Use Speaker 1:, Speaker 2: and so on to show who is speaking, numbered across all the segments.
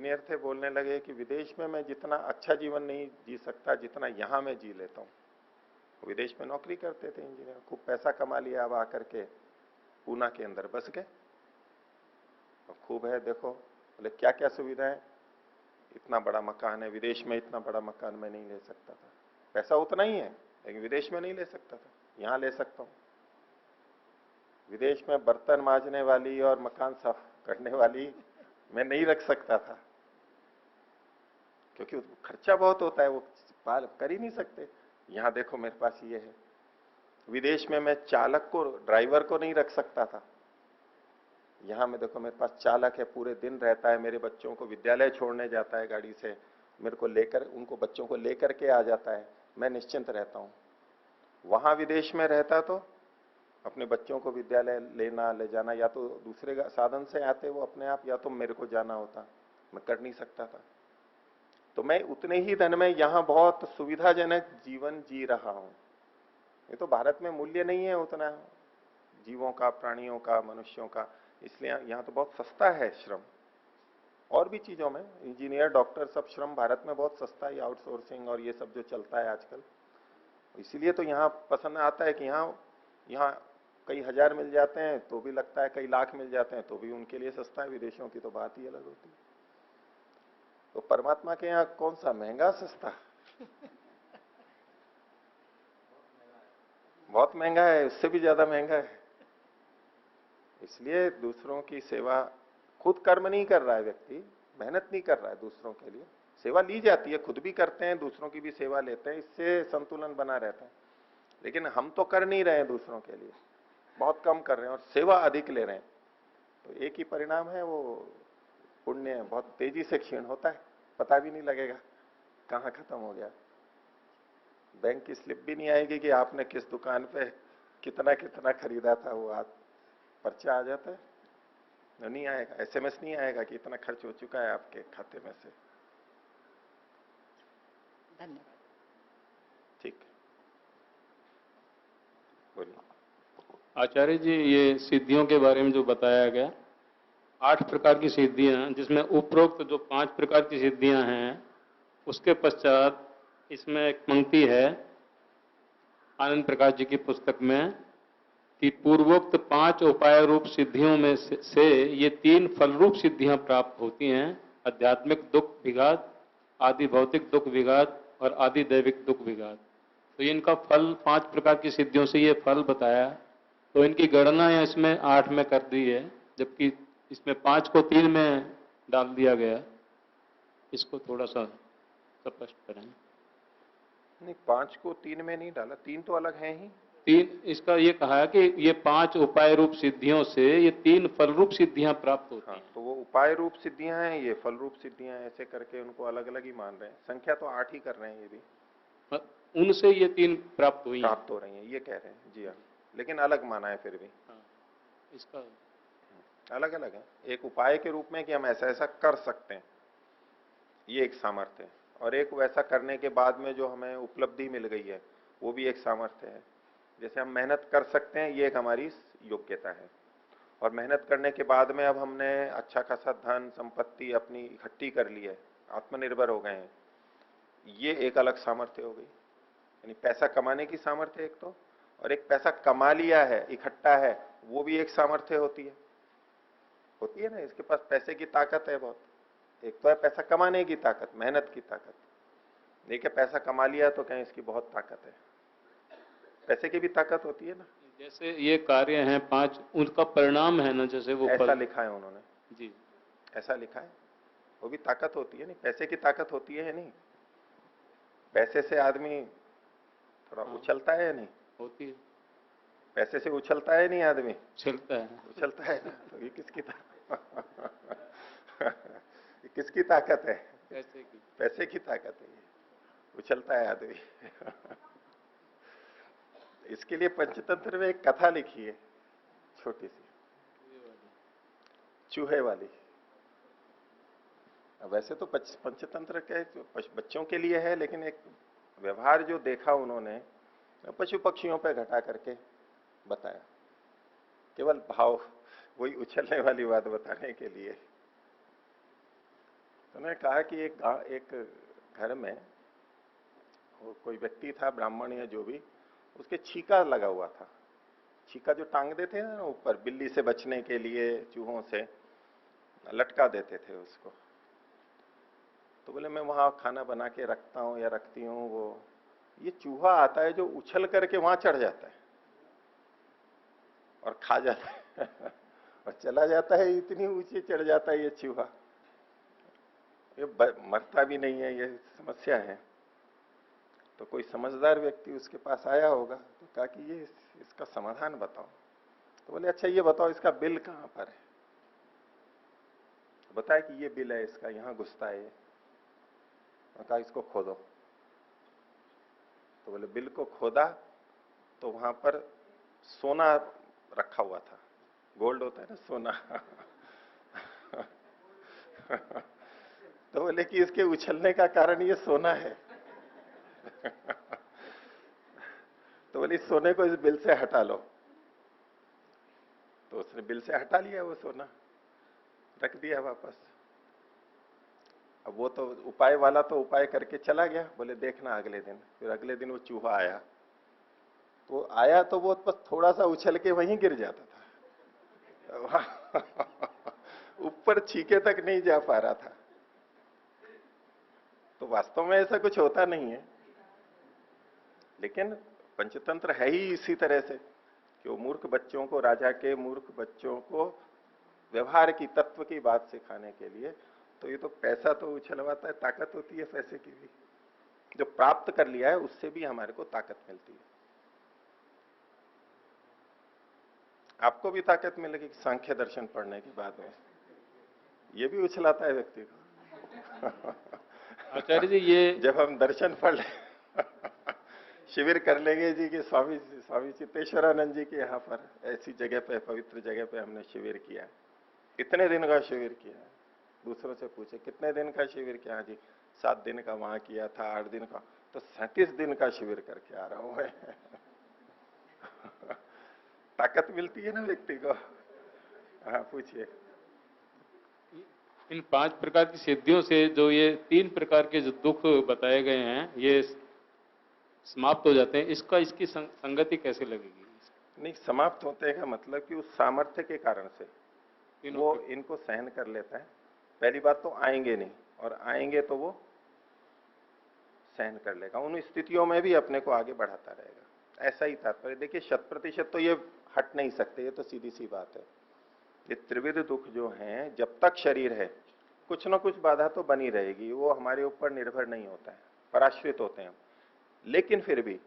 Speaker 1: Engineer थे, बोलने लगे कि विदेश में मैं जितना अच्छा जीवन नहीं जी सकता जितना यहां मैं जी लेता हूं। विदेश में नौकरी करते थे इंजीनियर, खूब पैसा कमा लिया, अब आकर के पूना के अंदर बस गए। खूब है देखो, बोले क्या क्या सुविधा है, इतना बड़ा मकान है, विदेश में इतना बड़ा मकान मैं नहीं ले सकता था। पैसा उतना ही है लेकिन विदेश में नहीं ले सकता था, यहां ले सकता हूं। विदेश में बर्तन मांजने वाली और मकान साफ करने वाली मैं नहीं रख सकता था, क्योंकि खर्चा बहुत होता है, वो पाल कर ही नहीं सकते। यहां देखो मेरे पास ये है। विदेश में मैं चालक को, ड्राइवर को नहीं रख सकता था, यहां में देखो मेरे पास चालक है, पूरे दिन रहता है, मेरे बच्चों को विद्यालय छोड़ने जाता है गाड़ी से, मेरे को लेकर, उनको बच्चों को लेकर के आ जाता है, मैं निश्चिंत रहता हूं। वहां विदेश में रहता तो अपने बच्चों को विद्यालय लेना ले जाना या तो दूसरे साधन से आते वो अपने आप, या तो मेरे को जाना होता, मैं कर नहीं सकता था। तो मैं उतने ही धन में यहां बहुत सुविधाजनक जीवन जी रहा हूं। ये तो भारत में मूल्य नहीं है उतना जीवों का, प्राणियों का, मनुष्यों का, इसलिए यहां तो बहुत सस्ता है श्रम। और भी चीजों में इंजीनियर, डॉक्टर, सब श्रम भारत में बहुत सस्ता है, आउटसोर्सिंग और ये सब जो चलता है आजकल, इसीलिए तो यहाँ पसंद आता है कि यहाँ यहाँ कई हजार मिल जाते हैं तो भी लगता है, कई लाख मिल जाते हैं तो भी उनके लिए सस्ता है। विदेशों की तो बात ही अलग होती है। तो परमात्मा के यहाँ कौन सा महंगा सस्ता? बहुत महंगा है, उससे भी ज्यादा महंगा है। इसलिए दूसरों की सेवा, खुद कर्म नहीं कर रहा है व्यक्ति, मेहनत नहीं कर रहा है दूसरों के लिए, सेवा ली जाती है, खुद भी करते हैं, दूसरों की भी सेवा लेते हैं, इससे संतुलन बना रहता है। लेकिन हम तो कर नहीं रहे हैं दूसरों के लिए, बहुत कम कर रहे हैं और सेवा अधिक ले रहे हैं, तो एक ही परिणाम है, वो पुण्य बहुत तेजी से क्षीण होता है, पता भी नहीं लगेगा कहाँ खत्म हो गया। बैंक की स्लिप भी नहीं आएगी कि आपने किस दुकान पे कितना कितना खरीदा था, वो आज पर्चा आ जाता है, नहीं आएगा, एसएमएस नहीं आएगा कि इतना खर्च हो चुका है आपके खाते में से।
Speaker 2: धन्यवाद।
Speaker 1: ठीक, बोलिए।
Speaker 3: आचार्य जी, ये सिद्धियों के बारे में जो बताया गया, 8 प्रकार की सिद्धियां, जिसमें उपरोक्त जो 5 प्रकार की सिद्धियां हैं, उसके पश्चात इसमें एक पंक्ति है आनंद प्रकाश जी की पुस्तक में कि पूर्वोक्त 5 उपाय रूप सिद्धियों में से ये 3 फल रूप सिद्धियां प्राप्त होती हैं, आध्यात्मिक दुख विघात, आदि भौतिक दुख विघात और आदि दैविक दुख विघात। तो इनका फल 5 प्रकार की सिद्धियों से ये फल बताया, तो इनकी गणना या इसमें 8 में कर दी है, जबकि इसमें 5 को 3 में डाल दिया गया। इसको थोड़ा सा स्पष्ट करें।
Speaker 1: नहीं, 5 को 3 में नहीं डाला, 3 तो अलग हैं ही।
Speaker 3: 3 इसका ये कहा है कि ये 5 उपाय रूप सिद्धियों से ये 3 फल रूप सिद्धियां प्राप्त होती हैं।
Speaker 1: तो वो उपाय रूप सिद्धियां हैं, ये फल रूप सिद्धियां हैं, ऐसे करके उनको अलग अलग ही मान रहे हैं। संख्या तो 8 ही कर रहे हैं ये भी,
Speaker 3: उनसे ये 3 प्राप्त हुई हैं।
Speaker 1: प्राप्त हो रही हैं ये कह रहे हैं, जी हाँ, लेकिन अलग माना है फिर भी।
Speaker 3: हाँ, इसका
Speaker 1: अलग अलग है। एक उपाय के रूप में कि हम ऐसा ऐसा कर सकते हैं, ये एक सामर्थ्य है, और एक वैसा करने के बाद में जो हमें उपलब्धि मिल गई है वो भी एक सामर्थ्य है। जैसे हम मेहनत कर सकते हैं, ये एक हमारी योग्यता है, और मेहनत करने के बाद में अब हमने अच्छा खासा धन संपत्ति अपनी इकट्ठी कर ली है, आत्मनिर्भर हो गए हैं, ये एक अलग सामर्थ्य हो गई। यानी पैसा कमाने की सामर्थ्य एक तो, और एक पैसा कमा लिया है, इकट्ठा है, वो भी एक सामर्थ्य होती है ना। इसके पास पैसे की ताकत है बहुत। एक तो है पैसा कमाने की ताकत, मेहनत की ताकत, देखिए पैसा कमा लिया तो कहें इसकी बहुत ताकत है, पैसे की भी ताकत होती है ना।
Speaker 3: जैसे ये कार्य हैं 5, उनका परिणाम है ना, जैसे वो
Speaker 1: ऐसा लिखा है उन्होंने
Speaker 3: जी,
Speaker 1: ऐसा लिखा है, वो भी ताकत होती है। नहीं, पैसे की ताकत होती है नहीं, पैसे से आदमी थोड़ा उछलता है या नहीं,
Speaker 3: होती है,
Speaker 1: पैसे से उछलता है नहीं आदमी,
Speaker 3: चलता है।
Speaker 1: उछलता है ना। तो ये किसकी ये किसकी ताकत है?
Speaker 3: पैसे की।
Speaker 1: पैसे की ताकत है, ये उछलता है आदमी। इसके लिए पंचतंत्र में एक कथा लिखी है छोटी सी, चूहे वाली। अब वैसे तो पंचतंत्र के बच्चों के लिए है, लेकिन एक व्यवहार जो देखा उन्होंने पशु पक्षियों पे घटा करके बताया, केवल भाव, वही उछलने वाली बात बताने के लिए। तो उन्होंने कहा कि एक घर में वो कोई व्यक्ति था, ब्राह्मण या जो भी, उसके छीका लगा हुआ था। छीका जो टांग देते हैं ना ऊपर, बिल्ली से बचने के लिए, चूहों से लटका देते थे उसको। तो बोले मैं वहां खाना बना के रखता हूँ या रखती हूँ, वो ये चूहा आता है जो उछल करके वहां चढ़ जाता है और खा जाता है और चला जाता है, इतनी ऊंची चढ़ जाता है ये चूहा, ये मरता भी नहीं है, ये समस्या है। तो कोई समझदार व्यक्ति उसके पास आया होगा, तो कहा कि ये इसका समाधान बताओ। तो बोले अच्छा ये बताओ इसका बिल कहां पर है। तो बताया कि ये बिल है इसका, यहां घुसता है ये। कहा इसको खोदो। तो बोले बिल को खोदा तो वहां पर सोना रखा हुआ था, गोल्ड होता है ना, सोना तो बोले कि इसके उछलने का कारण ये सोना है तो बोले इस सोने को इस बिल से हटा लो। तो उसने बिल से हटा लिया, वो सोना रख दिया वापस। अब वो तो उपाय वाला तो उपाय करके चला गया। बोले देखना अगले दिन, फिर अगले दिन वो चूहा आया, तो आया तो वो बस थोड़ा सा उछल के वहीं गिर जाता था ऊपर छीके तक नहीं जा पा रहा था। तो वास्तव में ऐसा कुछ होता नहीं है, लेकिन पंचतंत्र है ही इसी तरह से कि वो मूर्ख बच्चों को, राजा के मूर्ख बच्चों को व्यवहार की, तत्व की बात सिखाने के लिए। तो ये तो पैसा तो उछलवाता है, ताकत होती है पैसे की भी, जो प्राप्त कर लिया है उससे भी हमारे को ताकत मिलती है। आपको भी ताकत मिलेगी सांख्य दर्शन पढ़ने के बाद में, ये भी उछलाता है व्यक्ति को
Speaker 3: आचार्य जी ये
Speaker 1: जब हम दर्शन पढ़ ले शिविर कर लेंगे जी कि स्वामी चित्तेश्वरानंद जी के यहाँ पर ऐसी जगह पे, पवित्र जगह पे हमने शिविर किया, कितने दिन का शिविर किया। दूसरों से पूछे कितने दिन का शिविर किया, जी 7 दिन का वहां किया था, 8 दिन का, तो 37 दिन का शिविर करके आ रहा हूं मैं ताकत मिलती है ना व्यक्ति को। हाँ पूछिए।
Speaker 3: इन 5 प्रकार की सिद्धियों से जो ये 3 प्रकार के जो दुख बताए गए हैं ये समाप्त हो जाते हैं, इसकी संगति कैसे लगेगी?
Speaker 1: नहीं, समाप्त होते का मतलब कि उस सामर्थ्य के कारण से वो इनको सहन कर लेता है। पहली बात तो आएंगे नहीं, और आएंगे तो वो सहन कर लेगा, उन स्थितियों में भी अपने को आगे बढ़ाता रहेगा। ऐसा ही तात्पर्य। देखिए 100% तो ये हट नहीं सकते, ये तो सीधी सी बात है। ये त्रिविध दुख जो हैं, जब तक शरीर है कुछ ना कुछ बाधा तो बनी रहेगी, वो हमारे ऊपर निर्भर नहीं होता है, पराश्रित होते हैं। लेकिन फिर भी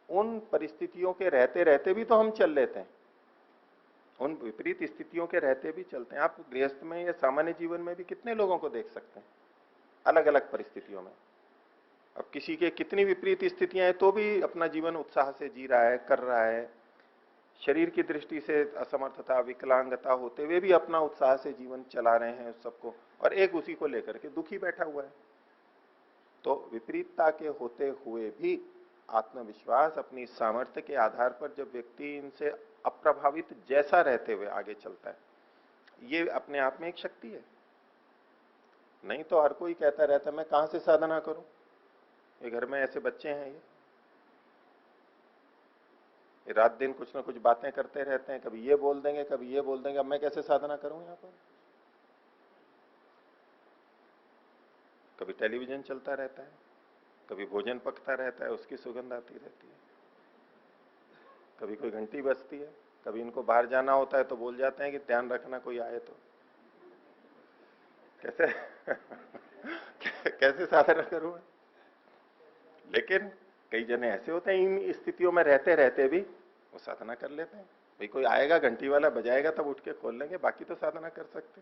Speaker 1: उन परिस्थितियों के रहते रहते भी तो हम चल लेते हैं, उन विपरीत स्थितियों के रहते भी चलते हैं। आप गृहस्थ में या सामान्य जीवन में भी कितने लोगों को देख सकते हैं अलग अलग परिस्थितियों में। अब किसी के कितनी विपरीत स्थितियां हैं तो भी अपना जीवन उत्साह से जी रहा है, कर रहा है। शरीर की दृष्टि से असमर्थता, विकलांगता होते हुए भी अपना उत्साह से जीवन चला रहे हैं सबको, और एक उसी को लेकर के दुखी बैठा हुआ है। तो विपरीतता के होते हुए भी आत्मविश्वास, अपनी सामर्थ्य के आधार पर जब व्यक्ति इनसे अप्रभावित जैसा रहते हुए आगे चलता है, ये अपने आप में एक शक्ति है। नहीं तो हर कोई कहता रहता है मैं कहां से साधना करूं, ये घर में ऐसे बच्चे हैं, ये रात दिन कुछ ना कुछ बातें करते रहते हैं, कभी ये बोल देंगे कभी ये बोल देंगे, अब मैं कैसे साधना करूं यहां पर। कभी टेलीविजन चलता रहता है, कभी भोजन पकता रहता है, उसकी सुगंध आती रहती है, कभी कोई घंटी बजती है, कभी इनको बाहर जाना होता है तो बोल जाते हैं कि ध्यान रखना कोई आए तो। कैसे कैसे साधना करूं। लेकिन कई जने ऐसे होते हैं इन स्थितियों में रहते रहते भी वो साधना कर लेते हैं। भाई कोई आएगा घंटी वाला बजाएगा तब उठ के खोल लेंगे, बाकी तो साधना कर सकते।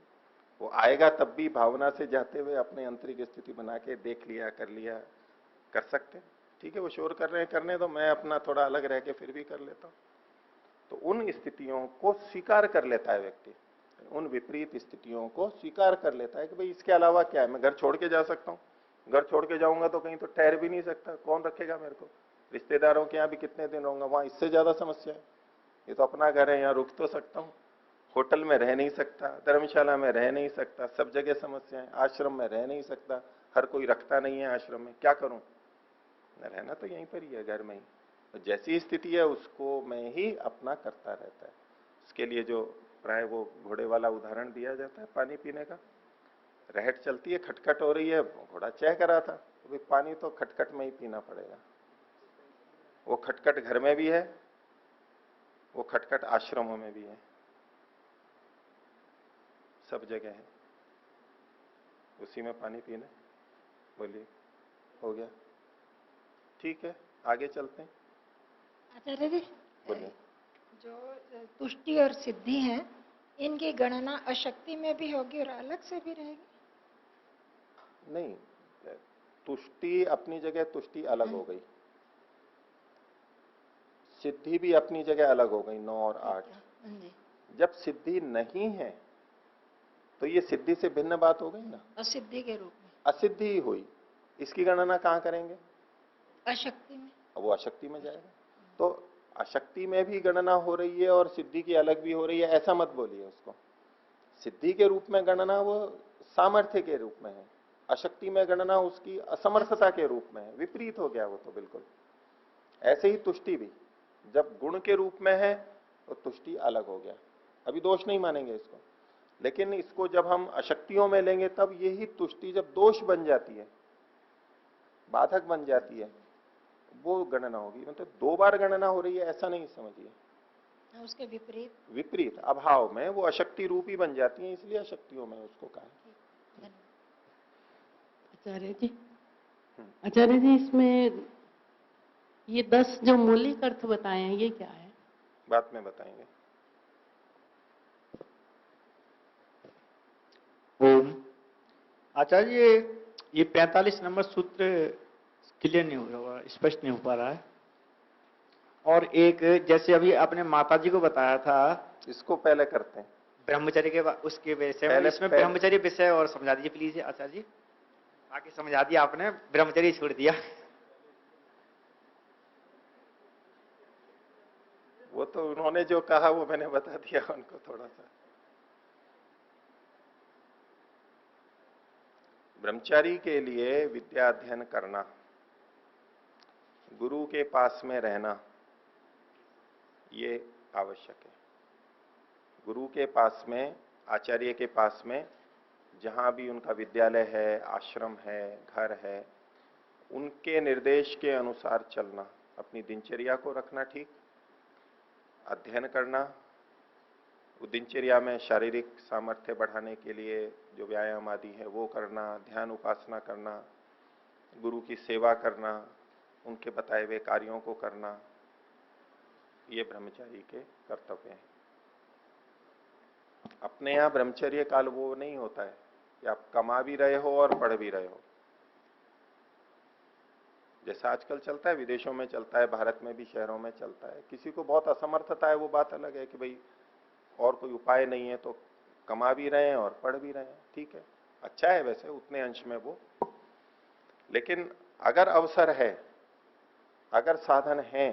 Speaker 1: वो आएगा तब भी भावना से जाते हुए अपने आंतरिक स्थिति बना के देख लिया, कर लिया, कर सकते। ठीक है वो शोर कर रहे हैं, करने तो मैं अपना थोड़ा अलग रह के फिर भी कर लेता हूं। तो उन स्थितियों को स्वीकार कर लेता है व्यक्ति, उन विपरीत स्थितियों को स्वीकार कर लेता है कि भाई इसके अलावा क्या है, मैं घर छोड़ के जा सकता हूँ, घर छोड़ के जाऊंगा तो कहीं तो ठहर भी नहीं सकता, कौन रखेगा मेरे को, रिश्तेदारों के यहाँ भी कितने दिन रहूंगा, वहां इससे ज्यादा समस्या है। ये तो अपना घर है, यहाँ रुक तो सकता हूँ, होटल में रह नहीं सकता, धर्मशाला में रह नहीं सकता, सब जगह समस्या है, आश्रम में रह नहीं सकता, हर कोई रखता नहीं है आश्रम में, क्या करूं? रहना तो यहीं पर ही है, घर में ही। तो जैसी स्थिति है उसको मैं ही अपना करता रहता है। उसके लिए जो प्राय वो घोड़े वाला उदाहरण दिया जाता है पानी पीने का, रहट चलती है, खटखट हो रही है, घोड़ा चह करा था, तो पानी तो खटखट में ही पीना पड़ेगा। वो खटखट घर में भी है, वो खटखट आश्रमों में भी है, सब जगह है, उसी में पानी पीना। बोलिए, हो गया? ठीक है, आगे चलते हैं।
Speaker 2: आचार्य जी,
Speaker 1: बोलिए।
Speaker 2: जो तुष्टि और सिद्धि है, इनकी गणना अशक्ति में भी होगी और अलग से भी रहेगी?
Speaker 1: नहीं, तुष्टि अपनी जगह तुष्टि अलग हो गई, सिद्धि भी अपनी जगह अलग हो गई, 9 और 8।
Speaker 2: जी।
Speaker 1: जब सिद्धि नहीं है तो ये सिद्धि से भिन्न बात हो गई ना,
Speaker 2: असिद्धि के रूप में,
Speaker 1: असिद्धि ही हुई। इसकी गणना कहां करेंगे?
Speaker 2: अशक्ति में।
Speaker 1: अब वो अशक्ति में जाएगा। तो अशक्ति में भी गणना हो रही है और सिद्धि की अलग भी हो रही है, ऐसा मत बोलिए उसको। सिद्धि के रूप में गणना वो सामर्थ्य के रूप में है, अशक्ति में गणना उसकी असमर्थता के रूप में है, विपरीत हो गया वो तो बिल्कुल। ऐसे ही तुष्टि भी जब गुण के रूप में है तो तुष्टि अलग हो गया, अभी दोष नहीं मानेंगे इसको। लेकिन इसको जब हम अशक्तियों में लेंगे तब यही तुष्टि जब दोष बन जाती है, बाधक बन जाती है, वो गणना होगी। मतलब 2 बार गणना हो रही है ऐसा नहीं समझिए,
Speaker 2: उसके विपरीत,
Speaker 1: विपरीत अभाव में वो अशक्ति रूप ही बन जाती है, इसलिए अशक्तियों में उसको कहा।
Speaker 4: आचार्य जी, आचार्य जी, इसमें ये 10 जो मौलिक अर्थ बताए हैं ये क्या है?
Speaker 1: बाद में बताएंगे।
Speaker 5: ओम। आचार्य, ये 45 नंबर सूत्र क्लियर नहीं हो रहा, स्पष्ट नहीं हो पा रहा है। और एक जैसे अभी आपने माताजी को बताया था,
Speaker 1: इसको पहले करते हैं,
Speaker 5: ब्रह्मचर्य के उसके विषय में, इसमें
Speaker 1: पहले।
Speaker 5: ब्रह्मचर्य विषय और समझा दीजिए प्लीज आचार्य जी। बाकी समझा दिया आपने, ब्रह्मचर्य छोड़ दिया।
Speaker 1: वो तो उन्होंने जो कहा वो मैंने बता दिया उनको थोड़ा सा। ब्रह्मचारी के लिए विद्या अध्ययन करना, गुरु के पास में रहना, ये आवश्यक है। गुरु के पास में, आचार्य के पास में, जहां भी उनका विद्यालय है, आश्रम है, घर है, उनके निर्देश के अनुसार चलना, अपनी दिनचर्या को रखना ठीक, अध्ययन करना, वो दिनचर्या में शारीरिक सामर्थ्य बढ़ाने के लिए जो व्यायाम आदि है वो करना, ध्यान उपासना करना, गुरु की सेवा करना, उनके बताए हुए कार्यों को करना, ये ब्रह्मचारी के कर्तव्य हैं। अपने यहां ब्रह्मचर्य काल वो नहीं होता है कि आप कमा भी रहे हो और पढ़ भी रहे हो, जैसा आजकल चलता है, विदेशों में चलता है, भारत में भी शहरों में चलता है। किसी को बहुत असमर्थता है, वो बात अलग है कि भाई और कोई उपाय नहीं है तो कमा भी रहे हैं और पढ़ भी रहे हैं, ठीक है, अच्छा है वैसे उतने अंश में वो। लेकिन अगर अवसर है, अगर साधन है,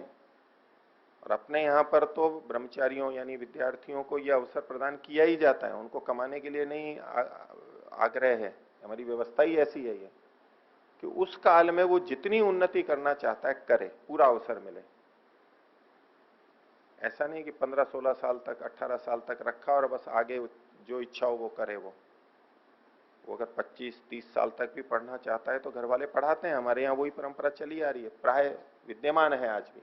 Speaker 1: और अपने यहां पर तो ब्रह्मचारियों यानी विद्यार्थियों को यह अवसर प्रदान किया ही जाता है, उनको कमाने के लिए नहीं आग्रह है, हमारी व्यवस्था ही ऐसी है ये कि उस काल में वो जितनी उन्नति करना चाहता है करे, पूरा अवसर मिले। ऐसा नहीं कि 15-16 साल तक, 18 साल तक रखा और बस आगे जो इच्छा हो वो करे। वो अगर 25-30 साल तक भी पढ़ना चाहता है तो घर वाले पढ़ाते हैं, हमारे यहाँ वही परंपरा चली आ रही है, प्राय विद्यमान है आज भी।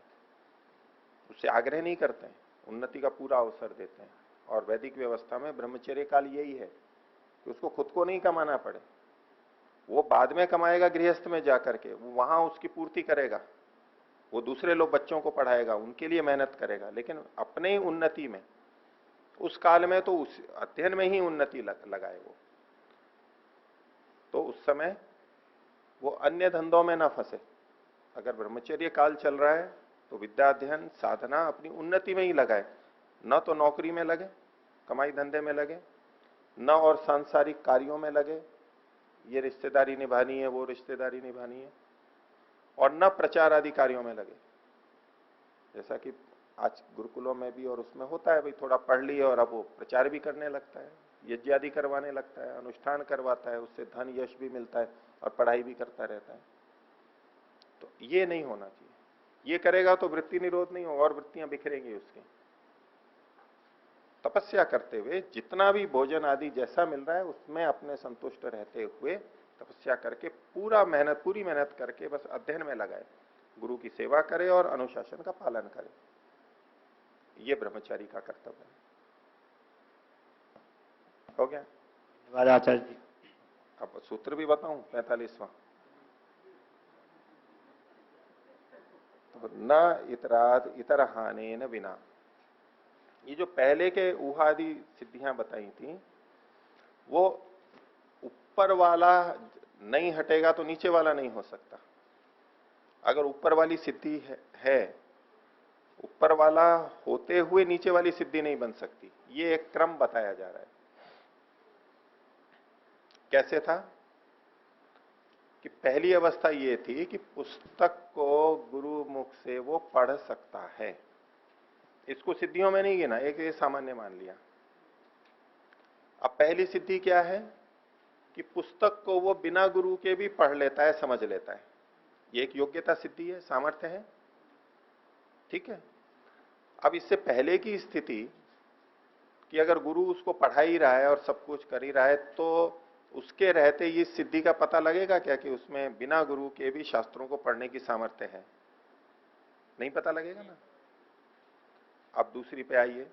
Speaker 1: उससे आग्रह नहीं करते हैं, उन्नति का पूरा अवसर देते हैं। और वैदिक व्यवस्था में ब्रह्मचर्य काल यही है कि उसको खुद को नहीं कमाना पड़े, वो बाद में कमाएगा गृहस्थ में जाकर के, वो वहां उसकी पूर्ति करेगा, वो दूसरे लोग बच्चों को पढ़ाएगा, उनके लिए मेहनत करेगा, लेकिन अपने उन्नति में उस काल में तो उस अध्ययन में ही उन्नति लगाए वो। तो उस समय वो अन्य धंधों में ना फंसे। अगर ब्रह्मचर्य काल चल रहा है तो विद्या अध्ययन साधना अपनी उन्नति में ही लगाए, न तो नौकरी में लगे, कमाई धंधे में लगे, न और सांसारिक कार्यों में लगे, ये रिश्तेदारी निभानी है, वो रिश्तेदारी निभानी है, और न प्रचार आदि कार्यों में लगे। जैसा कि आज गुरुकुलों में भी और उसमें होता है, भाई थोड़ा पढ़ लिया और अब वो प्रचार भी करने लगता है, यज्ञ आदि करवाने लगता है, अनुष्ठान करवाता है, उससे धन यश भी मिलता है और पढ़ाई भी करता रहता है। तो ये नहीं होना चाहिए। ये करेगा तो वृत्ति निरोध नहीं होगा और वृत्तियां बिखरेंगी उसकी। तपस्या करते हुए जितना भी भोजन आदि जैसा मिल रहा है उसमें अपने संतुष्ट रहते हुए तपस्या करके पूरी मेहनत करके बस अध्ययन में लगाए, गुरु की सेवा करे और अनुशासन का पालन करे। ये ब्रह्मचारी का कर्तव्य है। हो गया?
Speaker 5: धन्यवाद आचार्य जी।
Speaker 1: अब सूत्र भी बताऊं 45वां। तो न इतराद इतर हाने न बिना, ये जो पहले के ऊहादि सिद्धियां बताई थी वो ऊपर वाला नहीं हटेगा तो नीचे वाला नहीं हो सकता। अगर ऊपर वाली सिद्धि है ऊपर वाला होते हुए नीचे वाली सिद्धि नहीं बन सकती। ये एक क्रम बताया जा रहा है। कैसे था कि पहली अवस्था ये थी कि पुस्तक को गुरु मुख से वो पढ़ सकता है, इसको सिद्धियों में नहीं गिना, एक ये सामान्य मान लिया। अब पहली सिद्धि क्या है कि पुस्तक को वो बिना गुरु के भी पढ़ लेता है, समझ लेता है। ये एक योग्यता सिद्धि है, सामर्थ्य है, ठीक है। अब इससे पहले की स्थिति कि अगर गुरु उसको पढ़ा ही रहा है और सब कुछ कर ही रहा है तो उसके रहते ये सिद्धि का पता लगेगा क्या कि उसमें बिना गुरु के भी शास्त्रों को पढ़ने की सामर्थ्य है? नहीं पता लगेगा ना। अब दूसरी पे आइए।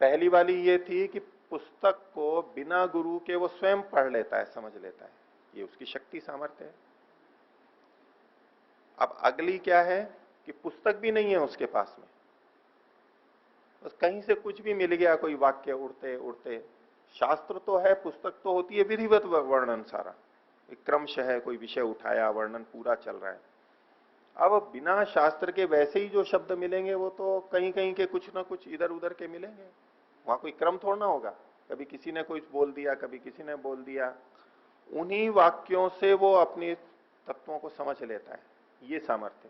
Speaker 1: पहली वाली ये थी कि पुस्तक को बिना गुरु के वो स्वयं पढ़ लेता है, समझ लेता है, ये उसकी शक्ति सामर्थ्य है। अब अगली क्या है कि पुस्तक भी नहीं है उसके पास में, बस कहीं से कुछ भी मिल गया, कोई वाक्य उड़ते उड़ते। शास्त्र तो है, पुस्तक तो होती है विधिवत वर्णन सारा, एक क्रमशः है, कोई विषय उठाया, वर्णन पूरा चल रहा है। अब बिना शास्त्र के वैसे ही जो शब्द मिलेंगे वो तो कहीं कहीं के कुछ ना कुछ इधर उधर के मिलेंगे, वहां कोई क्रम थोड़ा ना होगा। कभी किसी ने कुछ बोल दिया, कभी किसी ने बोल दिया, उन्हीं वाक्यों से वो अपने तत्वों को समझ लेता है, ये सामर्थ्य।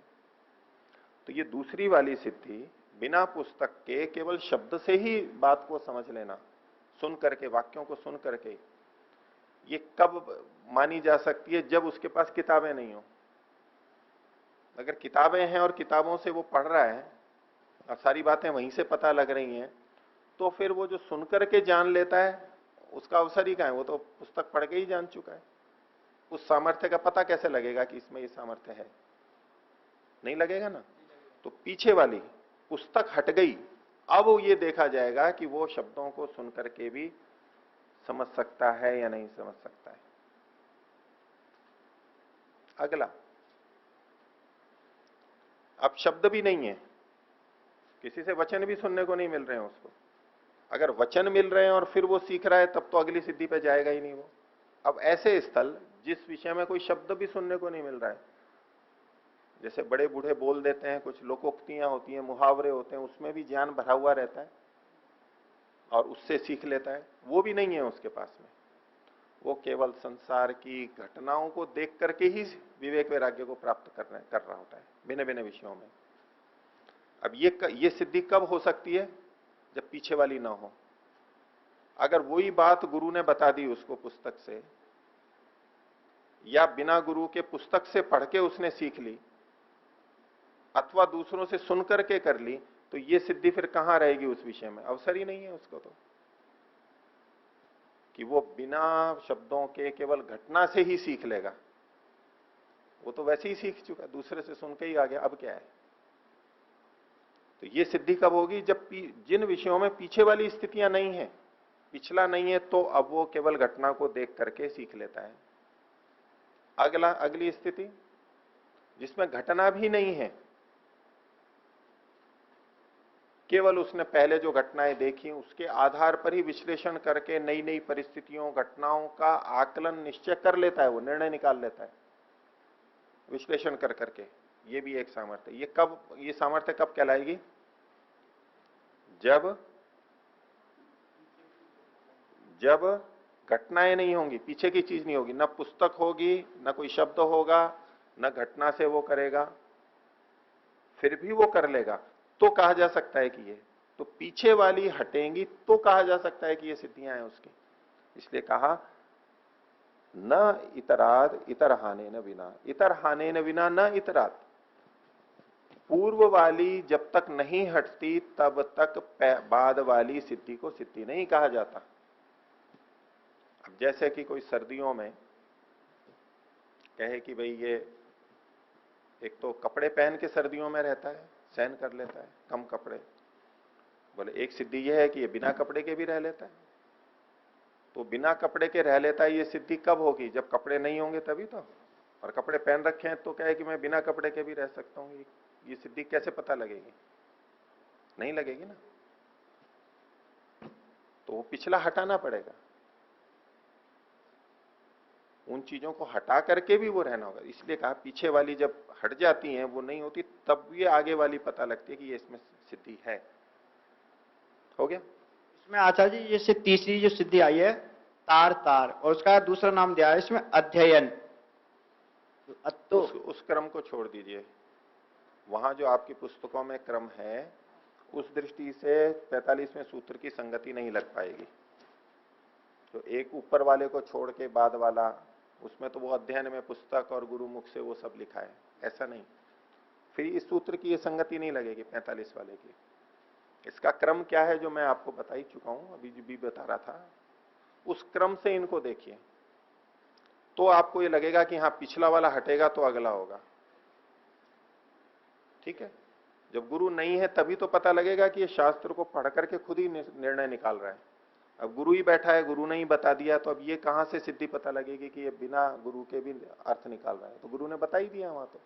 Speaker 1: तो ये दूसरी वाली सिद्धि बिना पुस्तक के केवल शब्द से ही बात को समझ लेना, सुन करके, वाक्यों को सुन करके, ये कब मानी जा सकती है? जब उसके पास किताबें नहीं हो। अगर किताबें हैं और किताबों से वो पढ़ रहा है और सारी बातें वहीं से पता लग रही हैं, तो फिर वो जो सुन करके जान लेता है उसका अवसर ही कहाँ है? वो तो पुस्तक पढ़ के ही जान चुका है। उस सामर्थ्य का पता कैसे लगेगा कि इसमें ये सामर्थ्य है? नहीं लगेगा ना। तो पीछे वाली पुस्तक हट गई, अब ये देखा जाएगा कि वो शब्दों को सुन करके भी समझ सकता है या नहीं समझ सकता है। अगला, अब शब्द भी नहीं है, किसी से वचन भी सुनने को नहीं मिल रहे हैं उसको। अगर वचन मिल रहे हैं और फिर वो सीख रहा है तब तो अगली सिद्धि पे जाएगा ही नहीं वो। अब ऐसे स्थल जिस विषय में कोई शब्द भी सुनने को नहीं मिल रहा है, जैसे बड़े बूढ़े बोल देते हैं, कुछ लोकोक्तियां होती हैं, मुहावरे होते हैं, उसमें भी ज्ञान भरा हुआ रहता है और उससे सीख लेता है, वो भी नहीं है उसके पास में। वो केवल संसार की घटनाओं को देख करके ही विवेक वैराग्य को प्राप्त कर रहा होता है भिन्न भिन्न विषयों में। अब ये सिद्धि कब हो सकती है? जब पीछे वाली ना हो। अगर वही बात गुरु ने बता दी उसको पुस्तक से, या बिना गुरु के पुस्तक से पढ़ के उसने सीख ली, अथवा दूसरों से सुन करके कर ली, तो ये सिद्धि फिर कहां रहेगी उस विषय में? अवसर ही नहीं है उसको तो, कि वो बिना शब्दों के केवल घटना से ही सीख लेगा। वो तो वैसे ही सीख चुका, दूसरे से सुन के ही आ गया, अब क्या है? तो ये सिद्धि कब होगी? जब जिन विषयों में पीछे वाली स्थितियां नहीं है, पिछला नहीं है, तो अब वो केवल घटना को देख करके सीख लेता है। अगली स्थिति जिसमें घटना भी नहीं है, केवल उसने पहले जो घटनाएं देखी उसके आधार पर ही विश्लेषण करके नई नई परिस्थितियों, घटनाओं का आकलन निश्चय कर लेता है, वो निर्णय निकाल लेता है विश्लेषण कर करके। ये भी एक सामर्थ्य। ये सामर्थ्य कब कहलाएगी? जब घटनाएं नहीं होंगी, पीछे की चीज नहीं होगी, न पुस्तक होगी, न कोई शब्द होगा, न घटना से वो करेगा, फिर भी वो कर लेगा तो कहा जा सकता है कि ये, तो पीछे वाली हटेंगी तो कहा जा सकता है कि ये सिद्धियां हैं उसकी। इसलिए कहा न इतराद इतर हाने न बिना, इतर हाने न बिना न इतराद। पूर्व वाली जब तक नहीं हटती तब तक बाद वाली सिद्धि को सिद्धि नहीं कहा जाता। अब जैसे कि कोई सर्दियों में कहे कि भाई ये एक तो कपड़े पहन के सर्दियों में रहता है, सहन कर लेता है कम कपड़े, बोले एक सिद्धि यह है कि ये बिना कपड़े के भी रह लेता है। तो बिना कपड़े के रह लेता है, ये सिद्धि कब होगी? जब कपड़े नहीं होंगे तभी तो। और कपड़े पहन रखे हैं तो कहे कि मैं बिना कपड़े के भी रह सकता हूं, ये सिद्धि कैसे पता लगेगी? नहीं लगेगी ना। तो वो पिछला हटाना पड़ेगा, उन चीजों को हटा करके भी वो रहना होगा। इसलिए कहा पीछे वाली जब हट जाती हैं, वो नहीं होती, तब ये आगे वाली पता लगती है कि ये इसमें सिद्धि है। हो गया?
Speaker 5: इसमें आचार्य जी जैसे तीसरी जो सिद्धि आई है तार तार, और उसका दूसरा नाम दिया है इसमें अध्ययन, तो
Speaker 1: उस क्रम को छोड़ दीजिए। वहां जो आपकी पुस्तकों में क्रम है, उस दृष्टि से 45वें सूत्र की संगति नहीं लग पाएगी। तो एक ऊपर वाले को छोड़ के बाद वाला, उसमें तो वो अध्ययन में पुस्तक और गुरु मुख से वो सब लिखा है, ऐसा नहीं। फिर इस सूत्र की ये संगति नहीं लगेगी 45 वाले की। इसका क्रम क्या है जो मैं आपको बता ही चुका हूं, अभी भी बता रहा था। उस क्रम से इनको देखिए तो आपको ये लगेगा कि हाँ पिछला वाला हटेगा तो अगला होगा। ठीक है? जब गुरु नहीं है तभी तो पता लगेगा कि ये शास्त्र को पढ़ करके खुद ही निर्णय निकाल रहा है। अब गुरु ही बैठा है, गुरु ने ही बता दिया, तो अब ये कहां से सिद्धि पता लगेगी कि ये बिना गुरु के भी अर्थ निकाल रहा है? तो गुरु ने बता ही दिया वहां तो।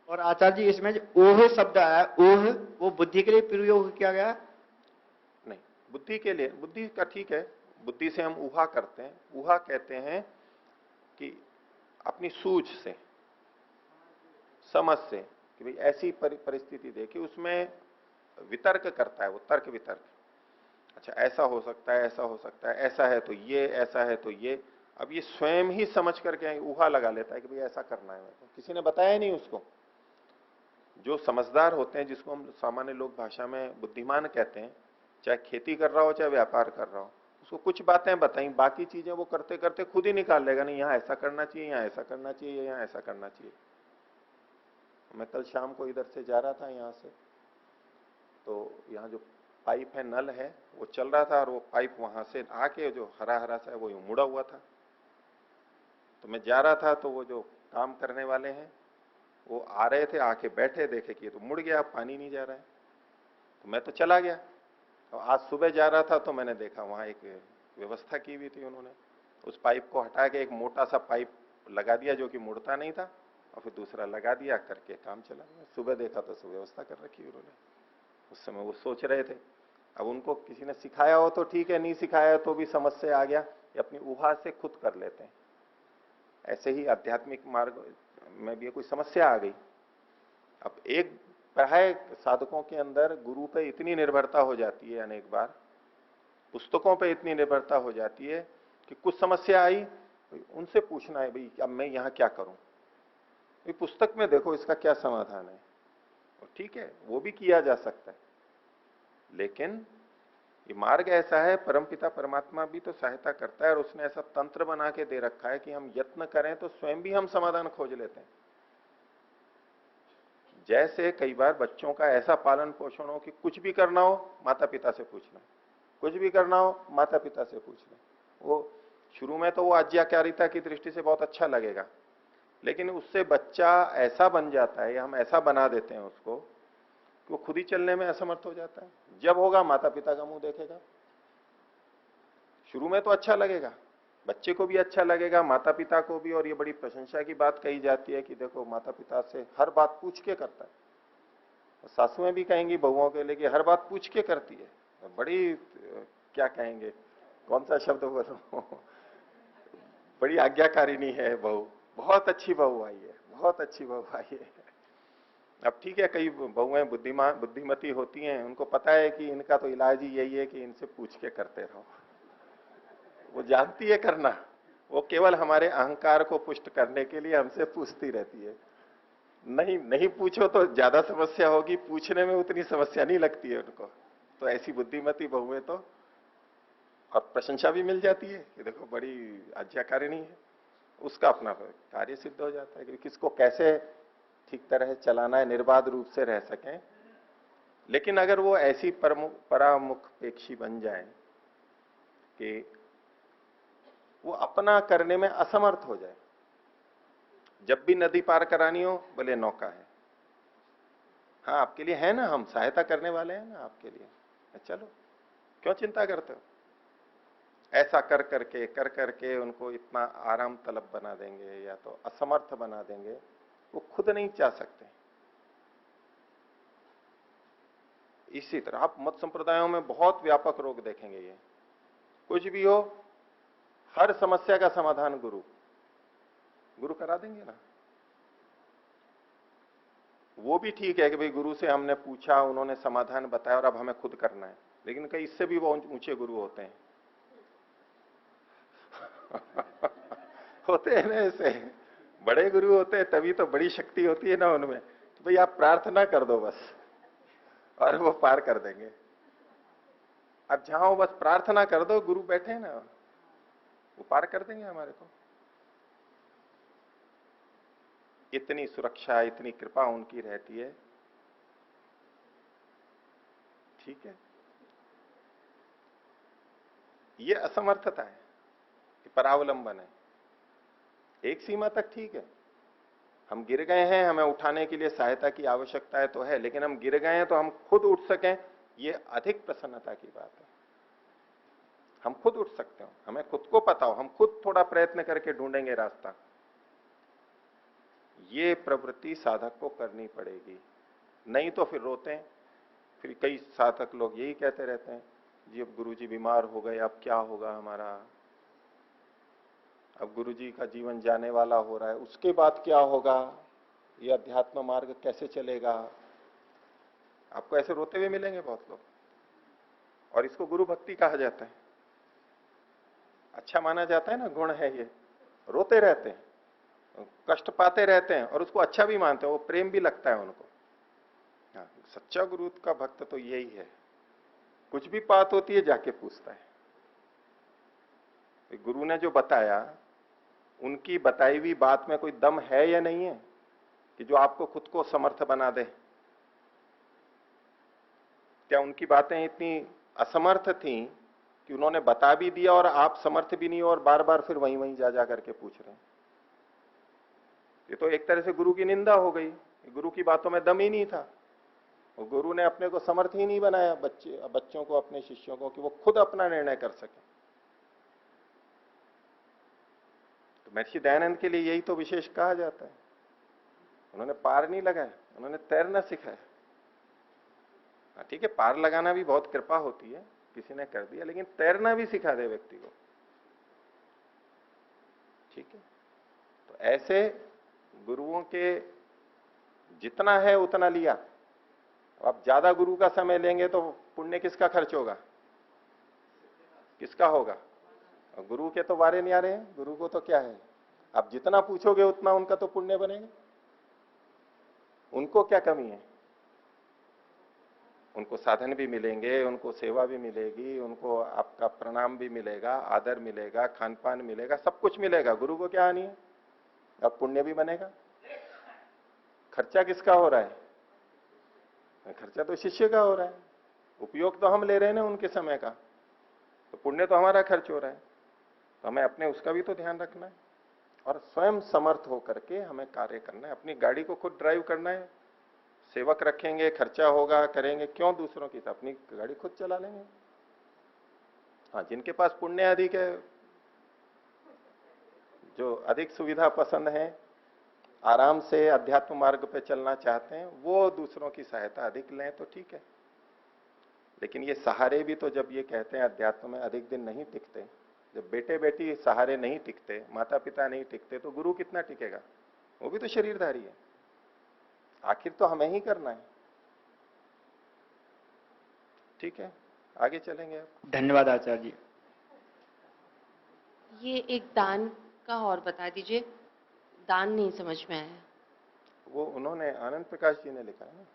Speaker 5: और आचार्य जी इसमें जो ओह शब्द है, ओह वो बुद्धि के लिए प्रयोग किया गया?
Speaker 1: नहीं, बुद्धि के लिए, बुद्धि का ठीक है, बुद्धि से हम ऊहा करते हैं। ऊहा कहते हैं कि अपनी सूझ से, समझ से, कि भाई ऐसी परिस्थिति देखी, उसमें वितर्क करता है वो, तर्क वितर्क। अच्छा ऐसा हो सकता है, ऐसा हो सकता है, ऐसा है तो ये, ऐसा है तो ये। अब ये स्वयं ही समझ करके ऊहा लगा लेता है कि भाई ऐसा करना है मेरे को, किसी ने बताया नहीं उसको। जो समझदार होते हैं, जिसको हम सामान्य लोग भाषा में बुद्धिमान कहते हैं, चाहे खेती कर रहा हो चाहे व्यापार कर रहा हो, उसको कुछ बातें बताई, बाकी चीजें वो करते करते खुद ही निकाल लेगा, नहीं यहाँ ऐसा करना चाहिए, यहाँ ऐसा करना चाहिए, यहाँ ऐसा करना चाहिए। मैं कल शाम को इधर से जा रहा था यहाँ से, तो यहाँ जो पाइप है, नल है, वो चल रहा था और वो पाइप वहां से आके जो हरा हरा सा है वो यूं मुड़ा हुआ था। तो मैं जा रहा था तो वो जो काम करने वाले हैं वो आ रहे थे, आके बैठे, देखे कि ये तो मुड़ गया, पानी नहीं जा रहा है। तो मैं तो चला गया। तो आज सुबह जा रहा था तो मैंने देखा वहां एक व्यवस्था की हुई थी उन्होंने, उस पाइप को हटा के एक मोटा सा पाइप लगा दिया जो कि मुड़ता नहीं था, और फिर दूसरा लगा दिया, करके काम चला गया। सुबह देखा तो सब व्यवस्था कर रखी उन्होंने। उस समय वो सोच रहे थे। अब उनको किसी ने सिखाया हो तो ठीक है, नहीं सिखाया तो भी समझ से आ गया, ये अपनी ऊहा से खुद कर लेते हैं। ऐसे ही आध्यात्मिक मार्ग में भी कोई समस्या आ गई। अब एक प्राय साधकों के अंदर गुरु पे इतनी निर्भरता हो जाती है, अनेक बार पुस्तकों पे इतनी निर्भरता हो जाती है कि कुछ समस्या आई, उनसे पूछना है भाई अब मैं यहाँ क्या करूं, भाई पुस्तक में देखो इसका क्या समाधान है। ठीक है, वो भी किया जा सकता है, लेकिन ये मार्ग ऐसा है, परमपिता परमात्मा भी तो सहायता करता है, और उसने ऐसा तंत्र बना के दे रखा है कि हम यत्न करें तो स्वयं भी हम समाधान खोज लेते हैं। जैसे कई बार बच्चों का ऐसा पालन पोषण हो कि कुछ भी करना हो माता पिता से पूछना, कुछ भी करना हो माता पिता से पूछना। वो शुरू में तो वो आज्ञाकारिता की दृष्टि से बहुत अच्छा लगेगा, लेकिन उससे बच्चा ऐसा बन जाता है, या हम ऐसा बना देते हैं उसको कि वो खुद ही चलने में असमर्थ हो जाता है। जब होगा माता पिता का मुंह देखेगा। शुरू में तो अच्छा लगेगा, बच्चे को भी अच्छा लगेगा, माता पिता को भी, और ये बड़ी प्रशंसा की बात कही जाती है कि देखो माता पिता से हर बात पूछ के करता है। सासुएं भी कहेंगी बहुओं के लिए कि हर बात पूछ के करती है, बड़ी क्या कहेंगे, कौन सा शब्द बोलो, बड़ी आज्ञाकारिणी है बहू, बहुत अच्छी बहू आई है, बहुत अच्छी बहू आई है। अब ठीक है, कई बहुएं बुद्धिमती होती हैं, उनको पता है कि इनका तो इलाज ही यही है कि इनसे पूछ के करते रहो। वो जानती है करना, वो केवल हमारे अहंकार को पुष्ट करने के लिए हमसे पूछती रहती है। नहीं नहीं पूछो तो ज्यादा समस्या होगी, पूछने में उतनी समस्या नहीं लगती है उनको। तो ऐसी बुद्धिमती बहुएं तो, और प्रशंसा भी मिल जाती है कि देखो बड़ी आज्ञाकारिणी है, उसका अपना कार्य सिद्ध हो जाता है कि किसको कैसे ठीक तरह चलाना है, निर्बाध रूप से रह सकें। लेकिन अगर वो ऐसी परामुखेक्षी बन जाए कि वो अपना करने में असमर्थ हो जाए, जब भी नदी पार करानी हो बोले नौका है, हाँ आपके लिए है ना, हम सहायता करने वाले हैं ना आपके लिए, चलो क्यों चिंता करते हो। ऐसा कर करके उनको इतना आराम तलब बना देंगे या तो असमर्थ बना देंगे, वो खुद नहीं चाह सकते। इसी तरह आप मत संप्रदायों में बहुत व्यापक रोग देखेंगे। ये कुछ भी हो, हर समस्या का समाधान गुरु करा देंगे ना। वो भी ठीक है कि भाई गुरु से हमने पूछा, उन्होंने समाधान बताया और अब हमें खुद करना है, लेकिन कई इससे भी वो ऊंचे गुरु होते हैं। होते हैं ना ऐसे, बड़े गुरु होते हैं, तभी तो बड़ी शक्ति होती है ना उनमें। तो भाई आप प्रार्थना कर दो बस और वो पार कर देंगे। अब जहां हो बस प्रार्थना कर दो, गुरु बैठे हैं ना, वो पार कर देंगे हमारे को। इतनी सुरक्षा, इतनी कृपा उनकी रहती है। ठीक है, ये असमर्थता है, ये परावलंबन है। एक सीमा तक ठीक है, हम गिर गए हैं, हमें उठाने के लिए सहायता की आवश्यकता है तो है, लेकिन हम गिर गए हैं तो हम खुद उठ सकें, ये अधिक प्रसन्नता की बात है। हम खुद उठ सकते हो, हमें खुद को पता हो, हम खुद थोड़ा प्रयत्न करके ढूंढेंगे रास्ता। ये प्रवृत्ति साधक को करनी पड़ेगी, नहीं तो फिर रोते हैं। फिर कई साधक लोग यही कहते रहते हैं, जी अब गुरुजी बीमार हो गए, अब क्या होगा हमारा, अब गुरुजी का जीवन जाने वाला हो रहा है, उसके बाद क्या होगा, ये अध्यात्म मार्ग कैसे चलेगा। आपको ऐसे रोते हुए मिलेंगे बहुत लोग, और इसको गुरु भक्ति कहा जाता है। अच्छा माना जाता है ना, गुण है ये। रोते रहते हैं, कष्ट पाते रहते हैं और उसको अच्छा भी मानते हैं, वो प्रेम भी लगता है उनको। हाँ, सच्चा गुरु का भक्त तो यही है, कुछ भी बात होती है जाके पूछता है। गुरु ने जो बताया, उनकी बताई हुई बात में कोई दम है या नहीं है कि जो आपको खुद को समर्थ बना दे। क्या उनकी बातें इतनी असमर्थ थी कि उन्होंने बता भी दिया और आप समर्थ भी नहीं हो और बार बार फिर वहीं वहीं जा करके पूछ रहे हैं। ये तो एक तरह से गुरु की निंदा हो गई, गुरु की बातों में दम ही नहीं था। और गुरु ने अपने को समर्थ ही नहीं बनाया बच्चों को, अपने शिष्यों को, कि वो खुद अपना निर्णय कर सके। तो महर्षि दयानंद के लिए यही तो विशेष कहा जाता है, उन्होंने पार नहीं लगाया, उन्होंने तैरना सिखाया। ठीक है, पार लगाना भी बहुत कृपा होती है, किसी ने कर दिया, लेकिन तैरना भी सिखा दे व्यक्ति को। ठीक है, तो ऐसे गुरुओं के जितना है उतना लिया। आप ज्यादा गुरु का समय लेंगे तो पुण्य किसका खर्च होगा, किसका होगा। और गुरु के तो वारे नहीं आ रहे हैं, गुरु को तो क्या है, आप जितना पूछोगे उतना उनका तो पुण्य बनेगा। उनको क्या कमी है, उनको साधन भी मिलेंगे, उनको सेवा भी मिलेगी, उनको आपका प्रणाम भी मिलेगा, आदर मिलेगा, खान पान मिलेगा, सब कुछ मिलेगा। गुरु को क्या हानि है, अब पुण्य भी बनेगा। खर्चा किसका हो रहा है, खर्चा तो शिष्य का हो रहा है, उपयोग तो हम ले रहे हैं ना उनके समय का, तो पुण्य तो हमारा खर्च हो रहा है। तो हमें अपने उसका भी तो ध्यान रखना है और स्वयं समर्थ होकर के हमें कार्य करना है। अपनी गाड़ी को खुद ड्राइव करना है, सेवक रखेंगे, खर्चा होगा, करेंगे, क्यों दूसरों की, तो अपनी गाड़ी खुद चला लेंगे। हाँ, जिनके पास पुण्य अधिक है, जो अधिक सुविधा पसंद है, आराम से अध्यात्म मार्ग पे चलना चाहते हैं, वो दूसरों की सहायता अधिक लें तो ठीक है। लेकिन ये सहारे भी तो जब ये कहते हैं अध्यात्म में अधिक दिन नहीं टिकते, जब बेटे बेटी सहारे नहीं टिकते, माता पिता नहीं टिकते, तो गुरु कितना टिकेगा, वो भी तो शरीरधारी है, आखिर तो हमें ही करना है। ठीक है, आगे चलेंगे।
Speaker 5: धन्यवाद आचार्य जी।
Speaker 4: ये एक दान
Speaker 6: का और बता दीजिए, दान नहीं समझ में आया।
Speaker 1: वो उन्होंने आनंद प्रकाश जी ने लिखा है ना।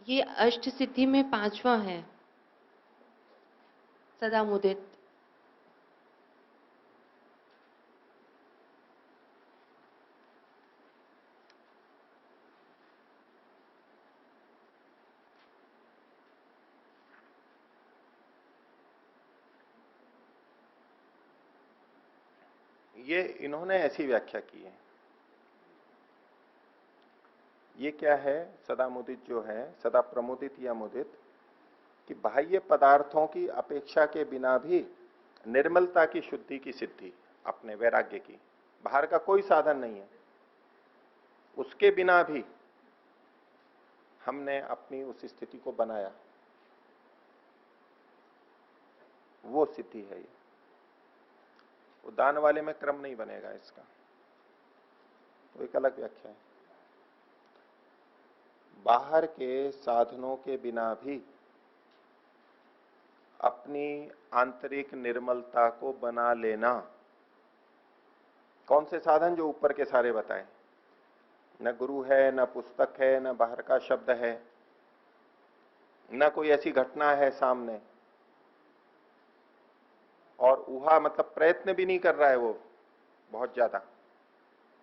Speaker 6: ये अष्ट सिद्धि में 5वां है, सदा मुदित।
Speaker 1: ये इन्होंने ऐसी व्याख्या की है। ये क्या है, सदा मुदित जो है, सदा प्रमुदित या मुदित, कि बाह्य पदार्थों की अपेक्षा के बिना भी निर्मलता की शुद्धि की सिद्धि, अपने वैराग्य की, बाहर का कोई साधन नहीं है, उसके बिना भी हमने अपनी उस स्थिति को बनाया, वो सिद्धि है ये। वो दान वाले में क्रम नहीं बनेगा इसका, वो एक अलग व्याख्या है। बाहर के साधनों के बिना भी अपनी आंतरिक निर्मलता को बना लेना। कौन से साधन? जो ऊपर के सारे बताए, न गुरु है, न पुस्तक है, न बाहर का शब्द है, न कोई ऐसी घटना है सामने, और ऊहा मतलब प्रयत्न भी नहीं कर रहा है वो बहुत ज्यादा,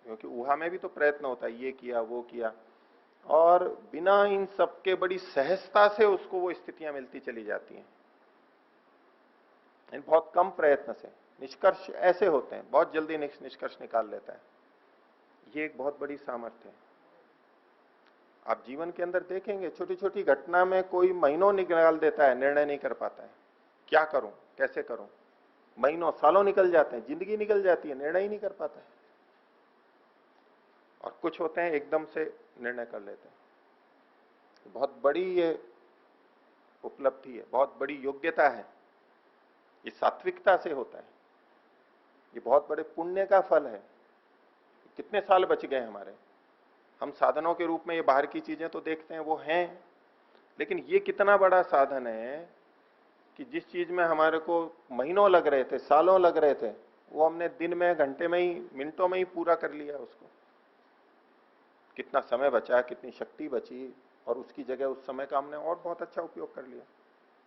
Speaker 1: क्योंकि ऊहा में भी तो प्रयत्न होता है, ये किया वो किया, और बिना इन सब के बड़ी सहजता से उसको वो स्थितियां मिलती चली जाती हैं, इन बहुत कम प्रयत्न से। निष्कर्ष ऐसे होते हैं, बहुत जल्दी निष्कर्ष निकाल लेता है। ये एक बहुत बड़ी सामर्थ्य है। आप जीवन के अंदर देखेंगे, छोटी छोटी घटना में कोई महीनों निकाल देता है, निर्णय नहीं कर पाता है, क्या करूं, कैसे करूं, महीनों सालों निकल जाते हैं, जिंदगी निकल जाती है, निर्णय ही नहीं कर पाता है। और कुछ होते हैं एकदम से निर्णय कर लेते हैं। बहुत बड़ी ये उपलब्धि है, बहुत बड़ी योग्यता है, ये सात्विकता से होता है, ये बहुत बड़े पुण्य का फल है। कितने साल बच गए हमारे, हम साधनों के रूप में ये बाहर की चीजें तो देखते हैं, वो हैं, लेकिन ये कितना बड़ा साधन है कि जिस चीज में हमारे को महीनों लग रहे थे, सालों लग रहे थे, वो हमने दिन में, घंटे में ही, मिनटों में ही पूरा कर लिया उसको। कितना समय बचा, कितनी शक्ति बची, और उसकी जगह उस समय का हमने और बहुत अच्छा उपयोग कर लिया।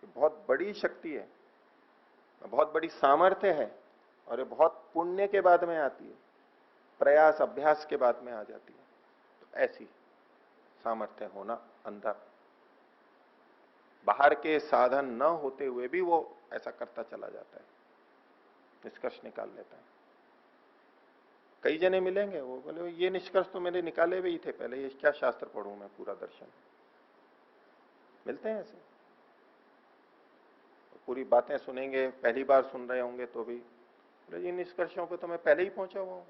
Speaker 1: ये बहुत बड़ी शक्ति है, बहुत बड़ी सामर्थ्य है, और ये बहुत पुण्य के बाद में आती है, प्रयास अभ्यास के बाद में आ जाती है। तो ऐसी सामर्थ्य होना अंदर, बाहर के साधन न होते हुए भी वो ऐसा करता चला जाता है, निष्कर्ष निकाल लेता है। कई जने मिलेंगे, वो बोले ये निष्कर्ष तो मेरे निकाले हुए ही थे पहले, ये क्या शास्त्र पढ़ूं मैं, पूरा दर्शन। मिलते हैं ऐसे, पूरी बातें सुनेंगे, पहली बार सुन रहे होंगे तो भी बोले ये निष्कर्षों पे तो मैं पहले ही पहुंचा हुआ हूं,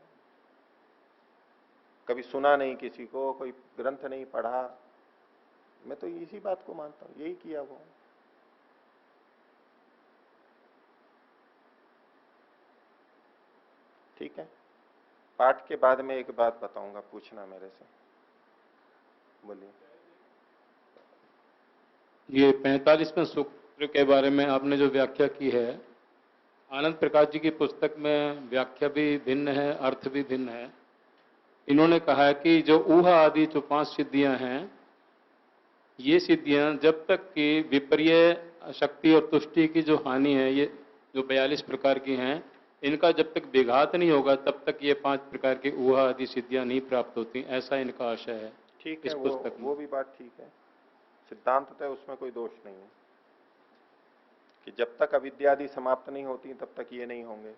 Speaker 1: कभी सुना नहीं किसी को, कोई ग्रंथ नहीं पढ़ा, मैं तो इसी बात को मानता हूं, यही किया हुआ हूं। ठीक है, पाठ के बाद में एक बात बताऊंगा, पूछना मेरे से, बोलिए।
Speaker 3: ये 45वें सूत्र के बारे में आपने जो व्याख्या की है, आनंद प्रकाश जी की पुस्तक में व्याख्या भी भिन्न है, अर्थ भी भिन्न है। इन्होंने कहा है कि जो ऊहा आदि जो 5 सिद्धियां हैं, ये सिद्धियां जब तक कि विपर्य शक्ति और तुष्टि की जो हानि है, ये जो 42 प्रकार की हैं, इनका जब तक विघात नहीं होगा तब तक ये 5 प्रकार की ऊहा आदि सिद्धियां नहीं प्राप्त होती, ऐसा इनका आशय है।
Speaker 1: ठीक
Speaker 3: इस
Speaker 1: है,
Speaker 3: पुस्तक में
Speaker 1: वो भी बात ठीक है, सिद्धांत तो उसमें कोई दोष नहीं है कि जब तक अविद्यादि समाप्त नहीं होती तब तक ये नहीं होंगे।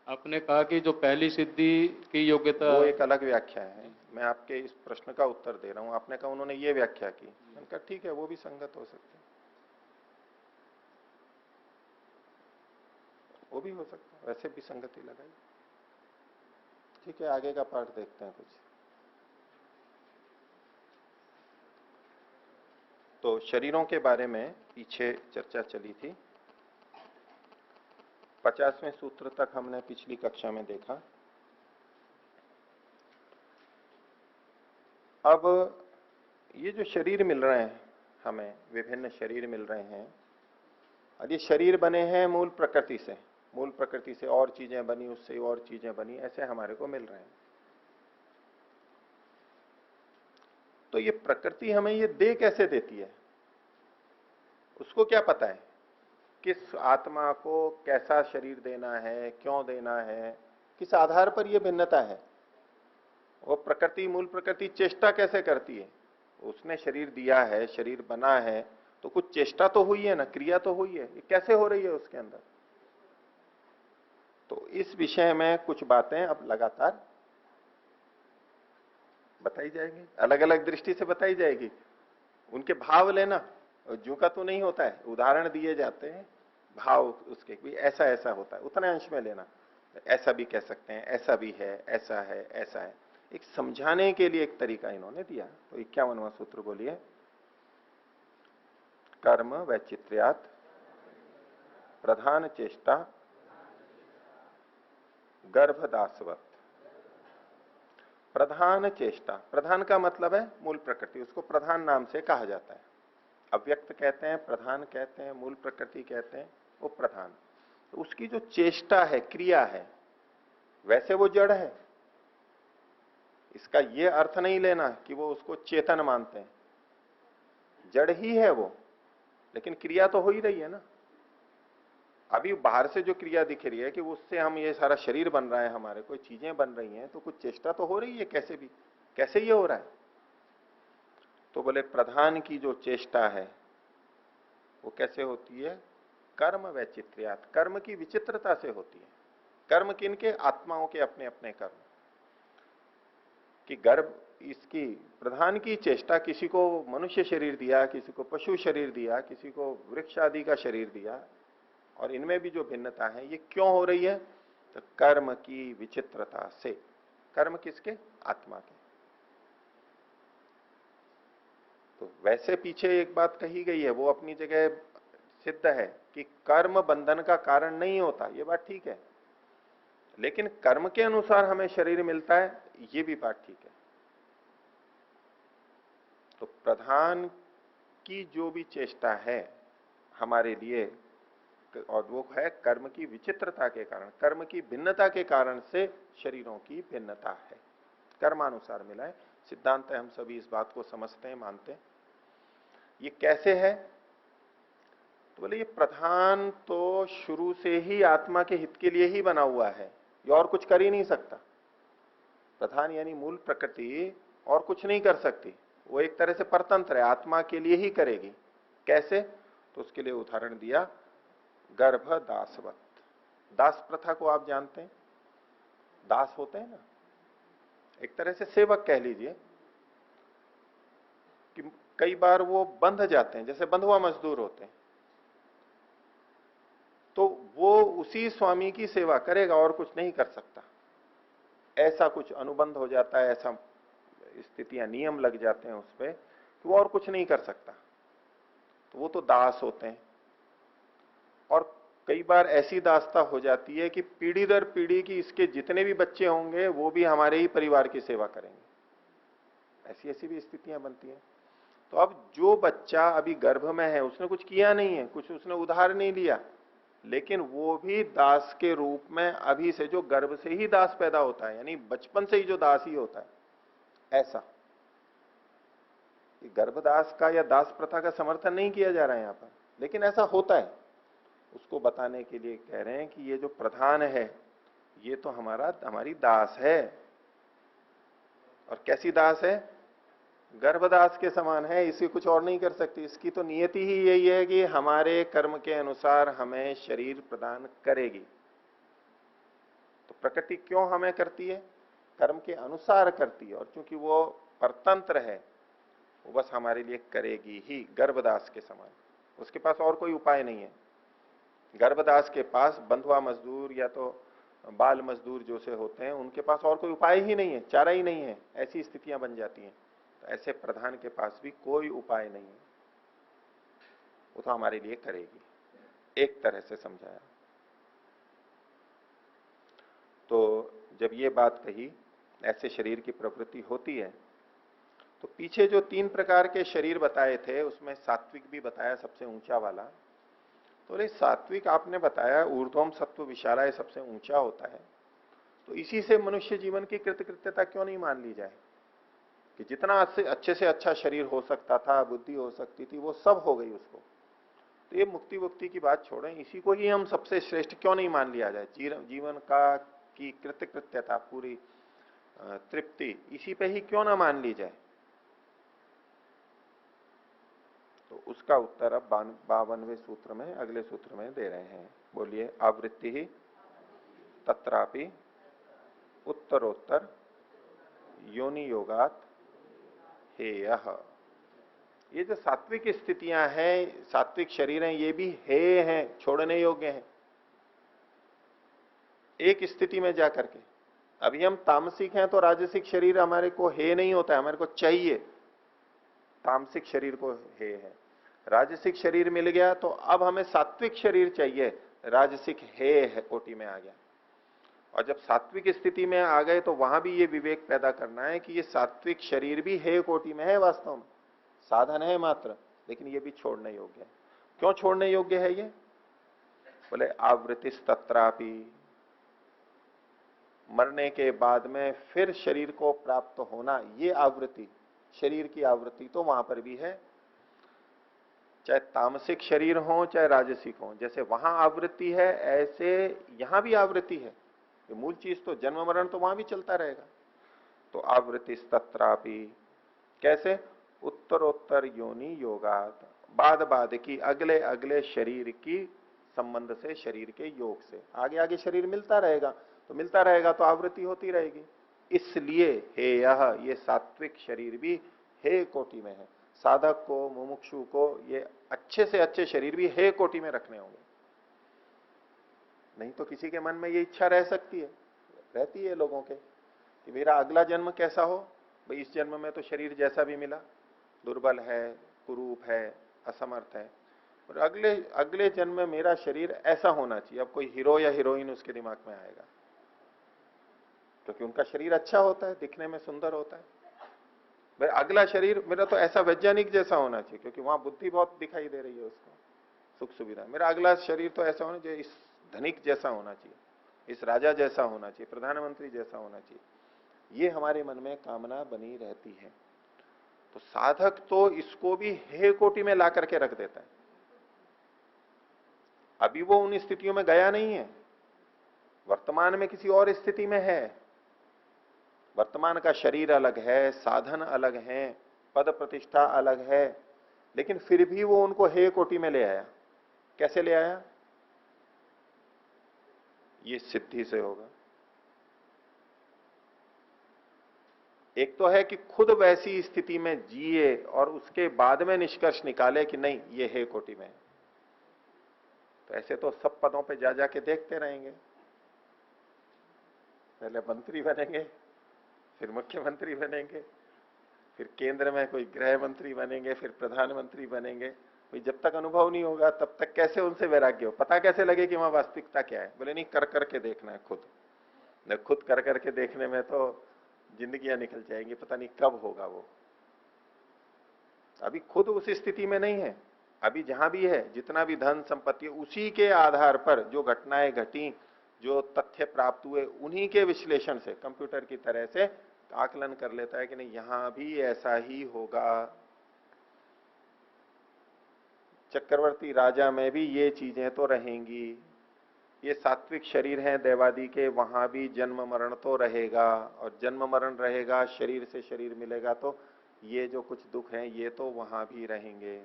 Speaker 3: आपने कहा कि जो पहली सिद्धि की योग्यता,
Speaker 1: वो एक अलग व्याख्या है, मैं आपके इस प्रश्न का उत्तर दे रहा हूं। आपने कहा उन्होंने ये व्याख्या की, मैंने कहा ठीक है, वो भी संगत हो सकती है, वो भी हो सकता है, वैसे भी संगति लगाई। ठीक है, आगे का पाठ देखते हैं कुछ। तो शरीरों के बारे में पीछे चर्चा चली थी, 50वें सूत्र तक हमने पिछली कक्षा में देखा। अब ये जो शरीर मिल रहे हैं हमें, विभिन्न शरीर मिल रहे हैं, और ये शरीर बने हैं मूल प्रकृति से, मूल प्रकृति से और चीजें बनी, उससे और चीजें बनी, ऐसे हमारे को मिल रहे हैं। तो ये प्रकृति हमें ये दे कैसे देती है, उसको क्या पता है किस आत्मा को कैसा शरीर देना है, क्यों देना है, किस आधार पर यह भिन्नता है। वो प्रकृति, मूल प्रकृति चेष्टा कैसे करती है, उसने शरीर दिया है, शरीर बना है, तो कुछ चेष्टा तो हुई है ना, क्रिया तो हुई है, ये कैसे हो रही है उसके अंदर। तो इस विषय में कुछ बातें अब लगातार बताई जाएगी, अलग अलग दृष्टि से बताई जाएगी। उनके भाव लेना, जो का तो नहीं होता है, उदाहरण दिए जाते हैं, भाव उसके भी ऐसा ऐसा होता है, उतने अंश में लेना। ऐसा भी कह सकते हैं, ऐसा भी है, ऐसा है, ऐसा है, एक समझाने के लिए एक तरीका इन्होंने दिया। तो 51वां सूत्र बोलिए। कर्म वैचित्र्यात् प्रधान चेष्टा गर्भदासवत। प्रधान चेष्टा, प्रधान का मतलब है मूल प्रकृति, उसको प्रधान नाम से कहा जाता है। अव्यक्त कहते हैं, प्रधान कहते हैं, मूल प्रकृति कहते हैं, वो प्रधान। तो उसकी जो चेष्टा है, क्रिया है, वैसे वो जड़ है। इसका ये अर्थ नहीं लेना कि वो उसको चेतन मानते हैं, जड़ ही है वो, लेकिन क्रिया तो हो ही रही है ना। अभी बाहर से जो क्रिया दिख रही है कि उससे हम ये सारा शरीर बन रहा है, हमारे कोई चीजें बन रही हैं, तो कुछ चेष्टा तो हो रही है, कैसे भी, कैसे ये हो रहा है। तो बोले प्रधान की जो चेष्टा है वो कैसे होती है, कर्म वैचित्र्यात्, कर्म की विचित्रता से होती है। कर्म किनके, आत्माओं के अपने अपने कर्म कि गर्भ, इसकी प्रधान की चेष्टा, किसी को मनुष्य शरीर दिया, किसी को पशु शरीर दिया, किसी को वृक्ष आदि का शरीर दिया, और इनमें भी जो भिन्नता है ये क्यों हो रही है, तो कर्म की विचित्रता से। कर्म किसके, आत्मा के। तो वैसे पीछे एक बात कही गई है, वो अपनी जगह सिद्ध है कि कर्म बंधन का कारण नहीं होता, ये बात ठीक है, लेकिन कर्म के अनुसार हमें शरीर मिलता है, ये भी बात ठीक है। तो प्रधान की जो भी चेष्टा है हमारे लिए, और वो है कर्म की विचित्रता के कारण, कर्म की भिन्नता के कारण से शरीरों की भिन्नता है, कर्मानुसार मिला है। सिद्धांत है, हम सभी इस बात को समझते हैं, मानते हैं। ये कैसे है, तो बोले ये प्रधान तो शुरू से ही आत्मा के हित के लिए ही बना हुआ है, ये और कुछ कर ही नहीं सकता। प्रधान यानी मूल प्रकृति और कुछ नहीं कर सकती, वो एक तरह से परतंत्र है, आत्मा के लिए ही करेगी। कैसे, तो उसके लिए उदाहरण दिया गर्भ दासवत। दास प्रथा को आप जानते हैं, दास होते हैं ना, एक तरह से सेवक कह लीजिए, कि कई बार वो बंध जाते हैं, जैसे बंधुआ मजदूर होते हैं, तो वो उसी स्वामी की सेवा करेगा और कुछ नहीं कर सकता। ऐसा कुछ अनुबंध हो जाता है, ऐसा स्थितियां, नियम लग जाते हैं उस पर कि वो और कुछ नहीं कर सकता, तो वो तो दास होते हैं। और कई बार ऐसी दासता हो जाती है कि पीढ़ी दर पीढ़ी की इसके जितने भी बच्चे होंगे वो भी हमारे ही परिवार की सेवा करेंगे, ऐसी ऐसी भी स्थितियां बनती हैं। तो अब जो बच्चा अभी गर्भ में है, उसने कुछ किया नहीं है, कुछ उसने उधार नहीं लिया, लेकिन वो भी दास के रूप में अभी से, जो गर्भ से ही दास पैदा होता है, यानी बचपन से ही जो दास ही होता है, ऐसा। गर्भदास का या दास प्रथा का समर्थन नहीं किया जा रहा है यहां पर, लेकिन ऐसा होता है, उसको बताने के लिए कह रहे हैं कि ये जो प्रधान है ये तो हमारी दास है। और कैसी दास है, गर्भदास के समान है, इसे कुछ और नहीं कर सकती। इसकी तो नियति ही यही है कि हमारे कर्म के अनुसार हमें शरीर प्रदान करेगी। तो प्रकृति क्यों हमें करती है, कर्म के अनुसार करती है, और चूंकि वो परतंत्र है, वो बस हमारे लिए करेगी ही, गर्भदास के समान। उसके पास और कोई उपाय नहीं है। गर्भदास के पास बंधुआ मजदूर या तो बाल मजदूर जो से होते हैं, उनके पास और कोई उपाय ही नहीं है, चारा ही नहीं है, ऐसी स्थितियां बन जाती हैं। तो ऐसे प्रधान के पास भी कोई उपाय नहीं है, वो तो हमारे लिए करेगी, एक तरह से समझाया। तो जब ये बात कही ऐसे शरीर की प्रवृत्ति होती है, तो पीछे जो 3 प्रकार के शरीर बताए थे उसमें सात्विक भी बताया, सबसे ऊंचा वाला। तो बोले सात्विक आपने बताया ऊर्ध्वम सत्व विशालाय सबसे ऊंचा होता है, तो इसी से मनुष्य जीवन की कृतकृत्यता क्यों नहीं मान ली जाए कि जितना अच्छे से अच्छा शरीर हो सकता था, बुद्धि हो सकती थी, वो सब हो गई उसको। तो ये मुक्ति वुक्ति की बात छोड़ें, इसी को ही हम सबसे श्रेष्ठ क्यों नहीं मान लिया जाए? जीवन का की कृतकृत्यता, पूरी तृप्ति इसी पे ही क्यों ना मान ली जाए? तो उसका उत्तर अब 52वें सूत्र में, अगले सूत्र में दे रहे हैं। बोलिए, आवृत्ति ही तत्रापि उत्तरोत्तर योनि योगात हेयः। ये जो सात्विक स्थितियां हैं, सात्विक शरीर हैं, ये भी हे हैं, छोड़ने योग्य हैं एक स्थिति में जाकर के। अभी हम तामसिक हैं तो राजसिक शरीर हमारे को हे नहीं होता है, हमारे को चाहिए, तामसिक शरीर को हे है। राजसिक शरीर मिल गया तो अब हमें सात्विक शरीर चाहिए, राजसिक हे कोटि में आ गया। और जब सात्विक स्थिति में आ गए तो वहां भी ये विवेक पैदा करना है कि ये सात्विक शरीर भी हे कोटि में है, वास्तव में साधन है मात्र, लेकिन ये भी छोड़ने योग्य है। क्यों छोड़ने योग्य है ये? बोले आवृत्ति तत्रापि, मरने के बाद में फिर शरीर को प्राप्त होना, ये आवृत्ति, शरीर की आवृत्ति तो वहां पर भी है, चाहे तामसिक शरीर हो चाहे राजसिक हो। जैसे वहां आवृत्ति है ऐसे यहां भी आवृत्ति है। ये मूल चीज तो जन्म मरण तो वहां भी चलता रहेगा। तो आवृत्ति तत्रापि कैसे? उत्तरोत्तर योनि योगात, बाद बाद की अगले अगले शरीर की संबंध से, शरीर के योग से आगे आगे शरीर मिलता रहेगा, तो मिलता रहेगा तो आवृत्ति होती रहेगी। इसलिए हे यह, ये सात्विक शरीर भी हे कोटि में है। साधक को, मुमुक्षु को ये अच्छे से अच्छे शरीर भी हे कोटि में रखने होंगे। नहीं तो किसी के मन में ये इच्छा रह सकती है, रहती है लोगों के, कि मेरा अगला जन्म कैसा हो। भाई इस जन्म में तो शरीर जैसा भी मिला, दुर्बल है, कुरूप है, असमर्थ है, और अगले अगले जन्म में मेरा शरीर ऐसा होना चाहिए। अब कोई हीरो या हीरोइन उसके दिमाग में आएगा, क्योंकि उनका शरीर अच्छा होता है, दिखने में सुंदर होता है। भाई अगला शरीर मेरा तो ऐसा वैज्ञानिक जैसा होना चाहिए, क्योंकि वहां बुद्धि बहुत दिखाई दे रही है उसको, सुख सुविधा। मेरा अगला शरीर तो ऐसा होना चाहिए, इस धनिक जैसा होना चाहिए, इस राजा जैसा होना चाहिए, प्रधानमंत्री जैसा होना चाहिए। ये हमारे मन में कामना बनी रहती है। तो साधक तो इसको भी हे कोटि में ला करके रख देता है। अभी वो उन स्थितियों में गया नहीं है, वर्तमान में किसी और स्थिति में है। वर्तमान का शरीर अलग है, साधन अलग है, पद प्रतिष्ठा अलग है, लेकिन फिर भी वो उनको हे कोटि में ले आया। कैसे ले आया? ये सिद्धि से होगा। एक तो है कि खुद वैसी स्थिति में जिए और उसके बाद में निष्कर्ष निकाले कि नहीं ये हे कोटि में है। तो ऐसे तो सब पदों पे जा जाके देखते रहेंगे, पहले मंत्री बनेंगे, फिर मुख्यमंत्री बनेंगे, फिर केंद्र में कोई गृह मंत्री बनेंगे, फिर प्रधानमंत्री बनेंगे। भाई जब तक अनुभव नहीं होगा तब तक कैसे उनसे वैराग्य हो? पता कैसे लगे कि वहां वास्तविकता क्या है? बोले नहीं, कर करके देखना है खुद। न खुद कर करके देखने में तो जिंदगियां निकल जाएंगी, पता नहीं कब होगा वो। अभी खुद उस स्थिति में नहीं है। अभी जहां भी है, जितना भी धन संपत्ति, उसी के आधार पर जो घटनाएं घटी, जो तथ्य प्राप्त हुए, उन्हीं के विश्लेषण से कंप्यूटर की तरह से आकलन कर लेता है कि नहीं यहां भी ऐसा ही होगा। चक्रवर्ती राजा में भी ये चीजें तो रहेंगी। ये सात्विक शरीर हैं देवादि के, वहां भी जन्म मरण तो रहेगा, और जन्म मरण रहेगा, शरीर से शरीर मिलेगा, तो ये जो कुछ दुख हैं ये तो वहां भी रहेंगे।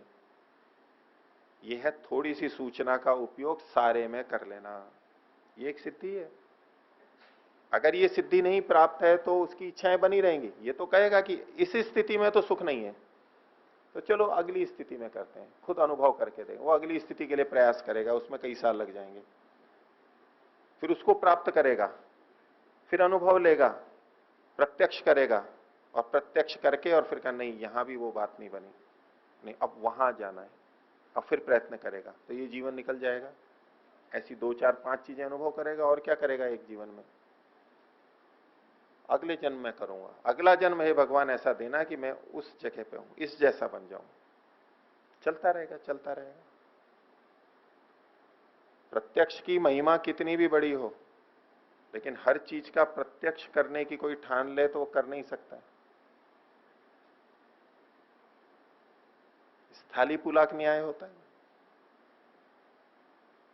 Speaker 1: ये है थोड़ी सी सूचना का उपयोग सारे में कर लेना, ये एक सिद्धि है। अगर ये सिद्धि नहीं प्राप्त है तो उसकी इच्छाएं बनी रहेंगी। ये तो कहेगा कि इस स्थिति में तो सुख नहीं है, तो चलो अगली स्थिति में करते हैं, खुद अनुभव करके दें। वो अगली स्थिति के लिए प्रयास करेगा, उसमें कई साल लग जाएंगे, फिर उसको प्राप्त करेगा, फिर अनुभव लेगा, प्रत्यक्ष करेगा, और प्रत्यक्ष करके और फिर कहा नहीं यहां भी वो बात नहीं बनी, नहीं अब वहां जाना है, अब फिर प्रयत्न करेगा, तो ये जीवन निकल जाएगा। ऐसी 2 4 5 चीजें अनुभव करेगा, और क्या करेगा एक जीवन में? अगले जन्म में करूंगा, अगला जन्म है भगवान ऐसा देना कि मैं उस जगह पे हूं, इस जैसा बन जाऊं। चलता रहेगा, चलता रहेगा। प्रत्यक्ष की महिमा कितनी भी बड़ी हो, लेकिन हर चीज का प्रत्यक्ष करने की कोई ठान ले तो वो कर नहीं सकता है। स्थाली पुलाक न्याय होता है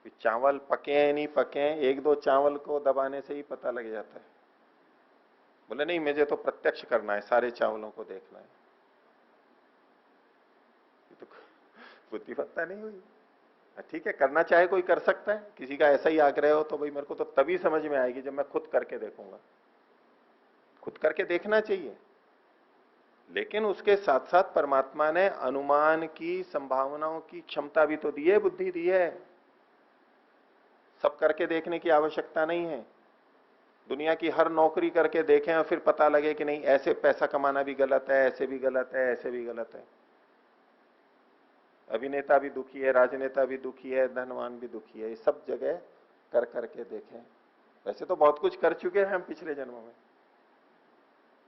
Speaker 1: कि चावल पके हैं नहीं पके हैं, एक दो चावल को दबाने से ही पता लग जाता है। बोले नहीं, मुझे तो प्रत्यक्ष करना है, सारे चावलों को देखना है। ये तो बुद्धिमत्ता नहीं हुई। ठीक है, करना चाहे कोई कर सकता है, किसी का ऐसा ही आग्रह हो तो भाई मेरे को तो तभी समझ में आएगी जब मैं खुद करके देखूंगा। खुद करके देखना चाहिए, लेकिन उसके साथ साथ परमात्मा ने अनुमान की संभावनाओं की क्षमता भी तो दी है, बुद्धि दी है। सब करके देखने की आवश्यकता नहीं है। दुनिया की हर नौकरी करके देखें और फिर पता लगे कि नहीं, ऐसे पैसा कमाना भी गलत है, ऐसे भी गलत है, ऐसे भी गलत है। अभिनेता भी दुखी है, राजनेता भी दुखी है, धनवान भी दुखी है। ये सब जगह कर करके देखें। वैसे तो बहुत कुछ कर चुके हैं हम पिछले जन्मों में,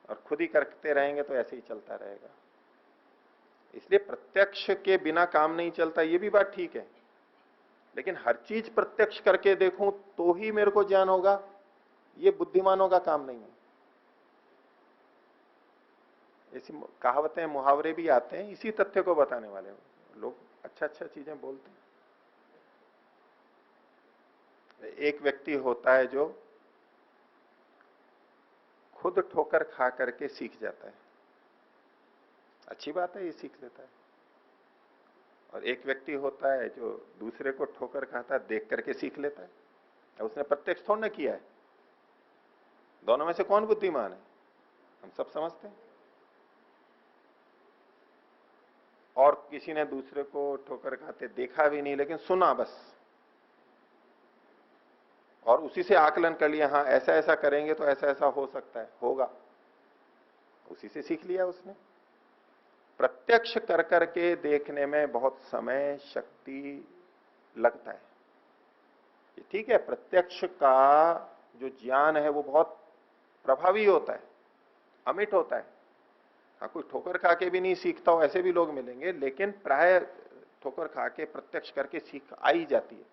Speaker 1: और खुद ही करते रहेंगे तो ऐसे ही चलता रहेगा। इसलिए प्रत्यक्ष के बिना काम नहीं चलता, ये भी बात ठीक है, लेकिन हर चीज प्रत्यक्ष करके देखूं तो ही मेरे को ज्ञान होगा, ये बुद्धिमानों का काम नहीं है। ऐसी कहावतें मुहावरे भी आते हैं इसी तथ्य को बताने वाले। लोग अच्छा अच्छा चीजें बोलते हैं। एक व्यक्ति होता है जो खुद ठोकर खा करके सीख जाता है, अच्छी बात है, ये सीख लेता है। और एक व्यक्ति होता है जो दूसरे को ठोकर खाता देख करके सीख लेता है, उसने प्रत्यक्ष थोड़ा ना किया है। दोनों में से कौन बुद्धिमान है? हम सब समझते हैं। और किसी ने दूसरे को ठोकर खाते देखा भी नहीं, लेकिन सुना बस, और उसी से आकलन कर लिया, हाँ ऐसा ऐसा करेंगे तो ऐसा ऐसा हो सकता है, होगा, उसी से सीख लिया उसने। प्रत्यक्ष कर करके देखने में बहुत समय शक्ति लगता है। ये ठीक है, प्रत्यक्ष का जो ज्ञान है वो बहुत प्रभावी होता है, अमिट होता है। हाँ, कोई ठोकर खा के भी नहीं सीखता हो, ऐसे भी लोग मिलेंगे, लेकिन प्राय ठोकर खा के प्रत्यक्ष करके सीख आई जाती है।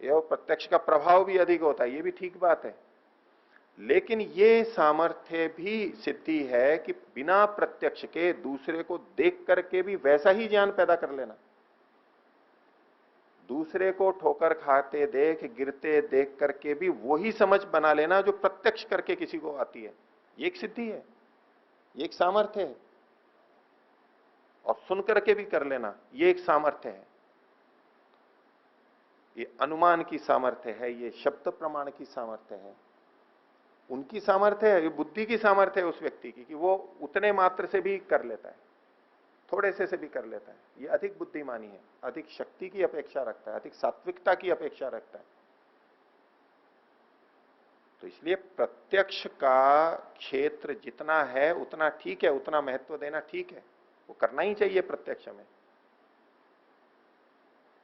Speaker 1: यह प्रत्यक्ष का प्रभाव भी अधिक होता है, ये भी ठीक बात है। लेकिन ये सामर्थ्य भी सिद्धि है कि बिना प्रत्यक्ष के दूसरे को देख करके भी वैसा ही ज्ञान पैदा कर लेना। दूसरे को ठोकर खाते देख, गिरते देख करके भी वही समझ बना लेना जो प्रत्यक्ष करके किसी को आती है। ये एक सिद्धि है, ये एक सामर्थ्य है। और सुन करके भी कर लेना, ये एक सामर्थ्य है। ये अनुमान की सामर्थ्य है, ये शब्द प्रमाण की सामर्थ्य है, उनकी सामर्थ्य है, ये बुद्धि की सामर्थ्य है उस व्यक्ति की, कि वो उतने मात्र से भी कर लेता है, थोड़े से भी कर लेता है। ये अधिक बुद्धिमानी है, अधिक शक्ति की अपेक्षा रखता है, अधिक सात्विकता की अपेक्षा रखता है। तो इसलिए प्रत्यक्ष का क्षेत्र जितना है उतना ठीक है, उतना महत्व देना ठीक है, वो करना ही चाहिए प्रत्यक्ष में।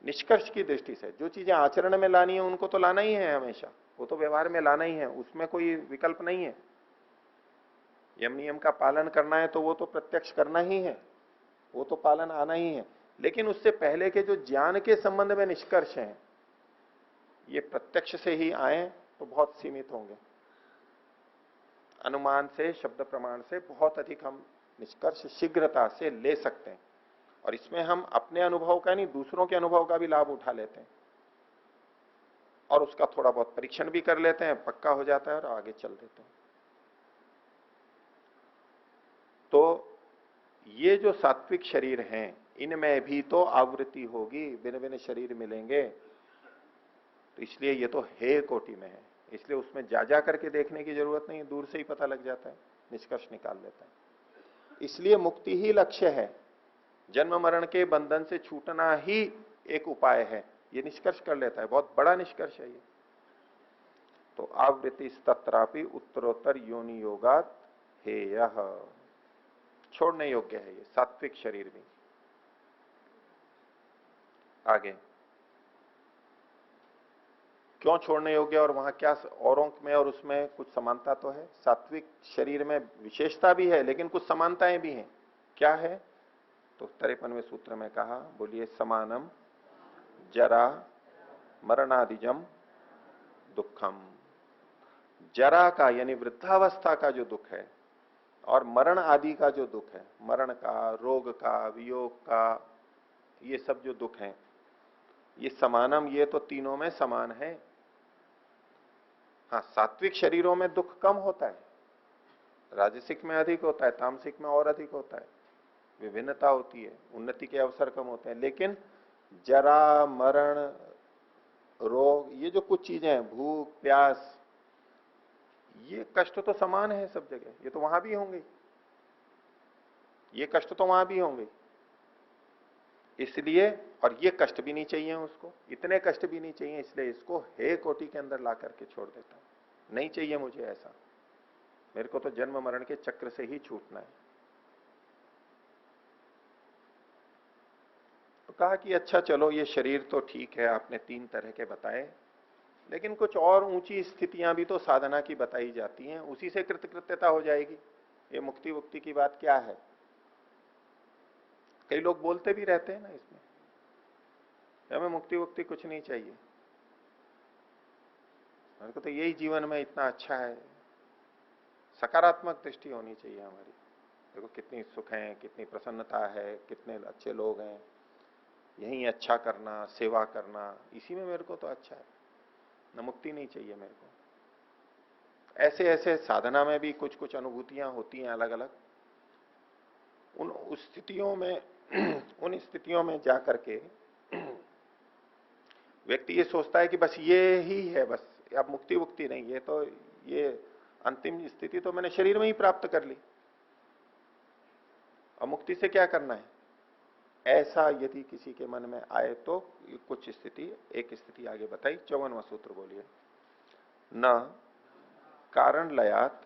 Speaker 1: निष्कर्ष की दृष्टि से जो चीजें आचरण में लानी है उनको तो लाना ही है हमेशा, वो तो व्यवहार में लाना ही है, उसमें कोई विकल्प नहीं है। यम नियम का पालन करना है तो वो तो प्रत्यक्ष करना ही है, वो तो पालन आना ही है। लेकिन उससे पहले के जो ज्ञान के संबंध में निष्कर्ष हैं, ये प्रत्यक्ष से ही आए तो बहुत सीमित होंगे। अनुमान से, शब्द प्रमाण से बहुत अधिक हम निष्कर्ष शीघ्रता से ले सकते हैं, और इसमें हम अपने अनुभव का नहीं, दूसरों के अनुभव का भी लाभ उठा लेते हैं, और उसका थोड़ा बहुत परीक्षण भी कर लेते हैं, पक्का हो जाता है और आगे चल देते हैं। तो ये जो सात्विक शरीर हैं, इनमें भी तो आवृत्ति होगी, भिन्न भिन्न शरीर मिलेंगे, तो इसलिए ये तो हे कोटि में है, इसलिए उसमें जा करके देखने की जरूरत नहीं, दूर से ही पता लग जाता है, निष्कर्ष निकाल लेता है। इसलिए मुक्ति ही लक्ष्य है, जन्म मरण के बंधन से छूटना ही एक उपाय है, ये निष्कर्ष कर लेता है। बहुत बड़ा निष्कर्ष है ये। तो आवृत्ति तत्रापि उत्तरोत्तर योनि योगात हेयः, छोड़ने योग्य है ये सात्विक शरीर भी। आगे क्यों छोड़ने योग्य, और वहां क्या औरों में और उसमें कुछ समानता तो है। सात्विक शरीर में विशेषता भी है लेकिन कुछ समानताएं भी हैं। क्या है? तो 53वें सूत्र में कहा, बोलिए, समानम जरा मरणादिजम दुखम। जरा का यानी वृद्धावस्था का जो दुख है और मरण आदि का जो दुख है, मरण का, रोग का, वियोग का, ये सब जो दुख हैं, ये समानम, ये तो तीनों में समान है। हाँ, सात्विक शरीरों में दुख कम होता है, राजसिक में अधिक होता है, तामसिक में और अधिक होता है, विभिन्नता होती है, उन्नति के अवसर कम होते हैं। लेकिन जरा, मरण, रोग, ये जो कुछ चीजें हैं, भूख, प्यास, ये कष्ट तो समान है सब जगह, ये तो वहां भी होंगे, ये कष्ट तो वहां भी होंगे। इसलिए, और ये कष्ट भी नहीं चाहिए उसको, इतने कष्ट भी नहीं चाहिए, इसलिए इसको हे कोटि के अंदर ला करके छोड़ देता हूं। नहीं चाहिए मुझे ऐसा, मेरे को तो जन्म मरण के चक्र से ही छूटना है। तो कहा कि अच्छा चलो, ये शरीर तो ठीक है, आपने 3 तरह के बताए, लेकिन कुछ और ऊंची स्थितियां भी तो साधना की बताई जाती हैं, उसी से कृतकृत्यता हो जाएगी। ये मुक्ति वुक्ति की बात क्या है? कई लोग बोलते भी रहते हैं ना इसमें, हमें मुक्ति वुक्ति कुछ नहीं चाहिए, मेरे को तो यही जीवन में इतना अच्छा है। सकारात्मक दृष्टि होनी चाहिए हमारी। देखो कितनी सुख है, कितनी प्रसन्नता है, कितने अच्छे लोग हैं, यही अच्छा करना, सेवा करना, इसी में मेरे को तो अच्छा है, न मुक्ति नहीं चाहिए मेरे को। ऐसे ऐसे साधना में भी कुछ कुछ अनुभूतियां होती हैं अलग अलग। उन स्थितियों में उन स्थितियों में जा करके व्यक्ति ये सोचता है कि बस ये ही है, बस अब मुक्ति वुक्ति नहीं, ये तो ये अंतिम स्थिति तो मैंने शरीर में ही प्राप्त कर ली, अब मुक्ति से क्या करना है। ऐसा यदि किसी के मन में आए तो कुछ स्थिति, एक स्थिति आगे बताई, 54वां सूत्र बोलिए। न कारण लयात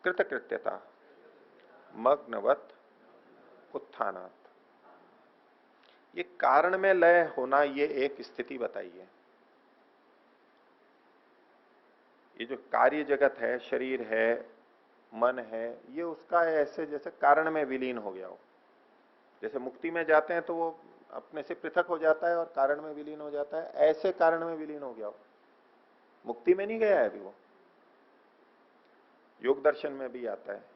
Speaker 1: कृतकृत्यता मग्नवत उत्थानात्। ये कारण में लय होना, ये एक स्थिति बताई है। ये जो कार्य जगत है, शरीर है, मन है, ये उसका ऐसे जैसे कारण में विलीन हो गया हो। जैसे मुक्ति में जाते हैं तो वो अपने से पृथक हो जाता है और कारण में विलीन हो जाता है, ऐसे कारण में विलीन हो गया हो, मुक्ति में नहीं गया है अभी वो। योग दर्शन में भी आता है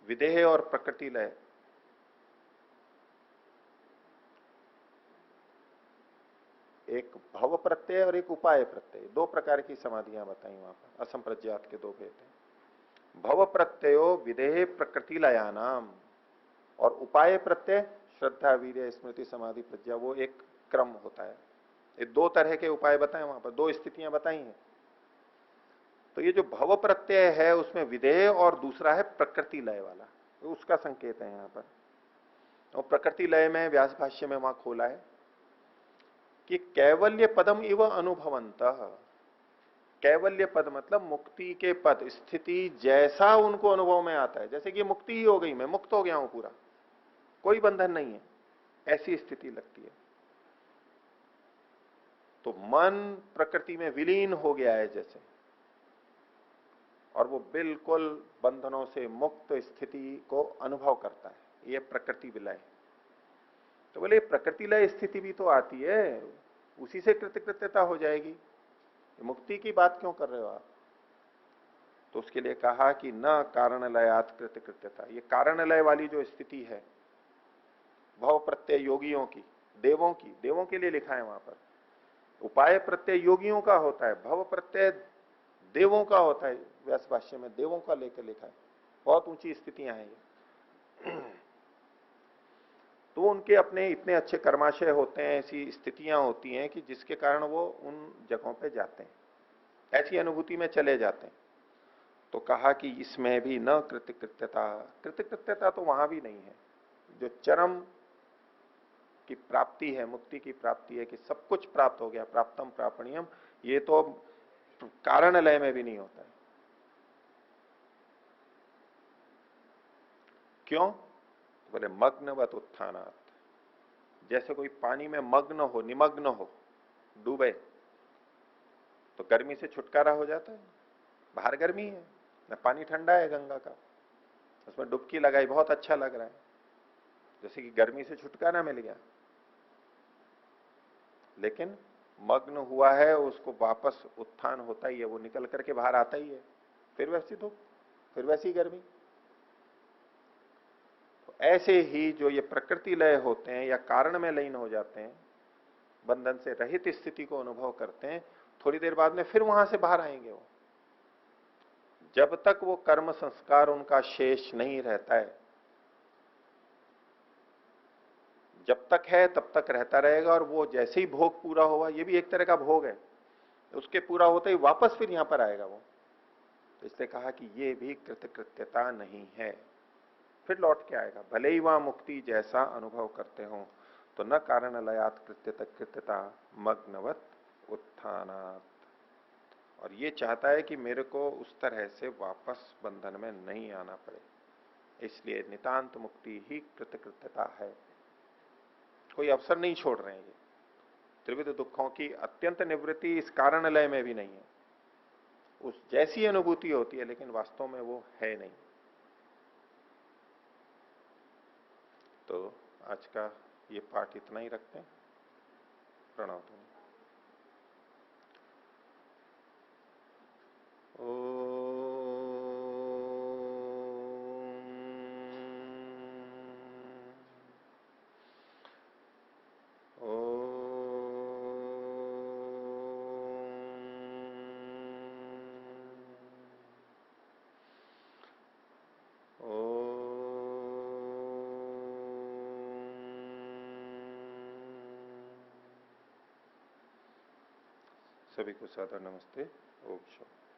Speaker 1: विदेह और प्रकृति लय। एक भव प्रत्यय और एक उपाय प्रत्यय, 2 प्रकार की समाधियां बताई वहां पर, असंप्रज्ञात के 2 भेद हैं। भव प्रत्ययो विदेह प्रकृति लयानाम, और उपाय प्रत्यय श्रद्धा, वीर्य, स्मृति, समाधि, प्रज्ञा, वो एक क्रम होता है। ये 2 तरह के उपाय बताए वहां पर, 2 स्थितियां बताई हैं। तो ये जो भव प्रत्यय है उसमें विधेय और दूसरा है प्रकृति लय वाला, तो उसका संकेत है यहां पर। और प्रकृति लय में व्यास भाष्य में वहां खोला है कि कैवल्य पदम इव अनुभवंतः। कैवल्य पद मतलब मुक्ति के पद, स्थिति जैसा उनको अनुभव में आता है, जैसे कि मुक्ति ही हो गई, मैं मुक्त हो गया हूं पूरा, कोई बंधन नहीं है, ऐसी स्थिति लगती है। तो मन प्रकृति में विलीन हो गया है जैसे, और वो बिल्कुल बंधनों से मुक्त स्थिति को अनुभव करता है, ये प्रकृति विलय। तो बोले प्रकृति लय स्थिति भी तो आती है, उसी से कृतकृत्यता हो जाएगी, मुक्ति की बात क्यों कर रहे हो आप? तो उसके लिए कहा कि न कारण लयात कृतकृत्यता, ये कारण लय वाली जो स्थिति है भव प्रत्यय योगियों की, देवों के लिए लिखा है वहां पर। उपाय प्रत्यय योगियों का होता है, भव प्रत्यय देवों का होता है, व्यास भाष्य में देवों का लेकर लिखा है। बहुत ऊंची स्थितियां हैं ये। तो उनके अपने इतने अच्छे कर्माशय होते हैं, ऐसी स्थितियां होती हैं कि जिसके कारण वो उन जगहों पे जाते हैं, ऐसी अनुभूति में चले जाते हैं। तो कहा कि इसमें भी न कृतकृत्यता, कृतकृत्यता तो वहां भी नहीं है। जो चरम की प्राप्ति है, मुक्ति की प्राप्ति है कि सब कुछ प्राप्त हो गया, प्राप्तम प्रापणियम, ये तो कारण लय में भी नहीं होता है। क्यों? बोले मग्नवत उत्थानात्, जैसे कोई पानी में मग्न हो, निमग्न हो, डूबे, तो गर्मी से छुटकारा हो जाता है। बाहर गर्मी है ना, पानी ठंडा है गंगा का, उसमें डुबकी लगाई, बहुत अच्छा लग रहा है, जैसे कि गर्मी से छुटकारा मिल गया। लेकिन मग्न हुआ है, उसको वापस उत्थान होता ही है, वो निकल करके बाहर आता ही है, फिर वैसी धूप, फिर वैसी गर्मी। तो ऐसे ही जो ये प्रकृति लय होते हैं या कारण में लीन हो जाते हैं, बंधन से रहित स्थिति को अनुभव करते हैं, थोड़ी देर बाद में फिर वहां से बाहर आएंगे वो। जब तक वो कर्म संस्कार उनका शेष नहीं रहता है, जब तक है तब तक रहता रहेगा, और वो जैसे ही भोग पूरा होगा, ये भी एक तरह का भोग है, उसके पूरा होते ही वापस फिर यहां पर आएगा वो। तो इसलिए कहा कि ये भी कृतकृत्यता नहीं है, फिर लौट के आएगा, भले ही वहां मुक्ति जैसा अनुभव करते हो। तो न कारण लयात कृत्यता मग्नवत उत्थानात। और ये चाहता है कि मेरे को उस तरह से वापस बंधन में नहीं आना पड़े, इसलिए नितांत मुक्ति ही कृतकृत्यता है। कोई अवसर नहीं छोड़ रहे हैं ये। त्रिविध दुखों की अत्यंत निवृत्ति इस कारण लय में भी नहीं है, उस जैसी अनुभूति होती है, लेकिन वास्तव में वो है नहीं। तो आज का ये पाठ इतना ही रखते हैं। प्रणव। सभी को सादर नमस्ते। ओम शांति।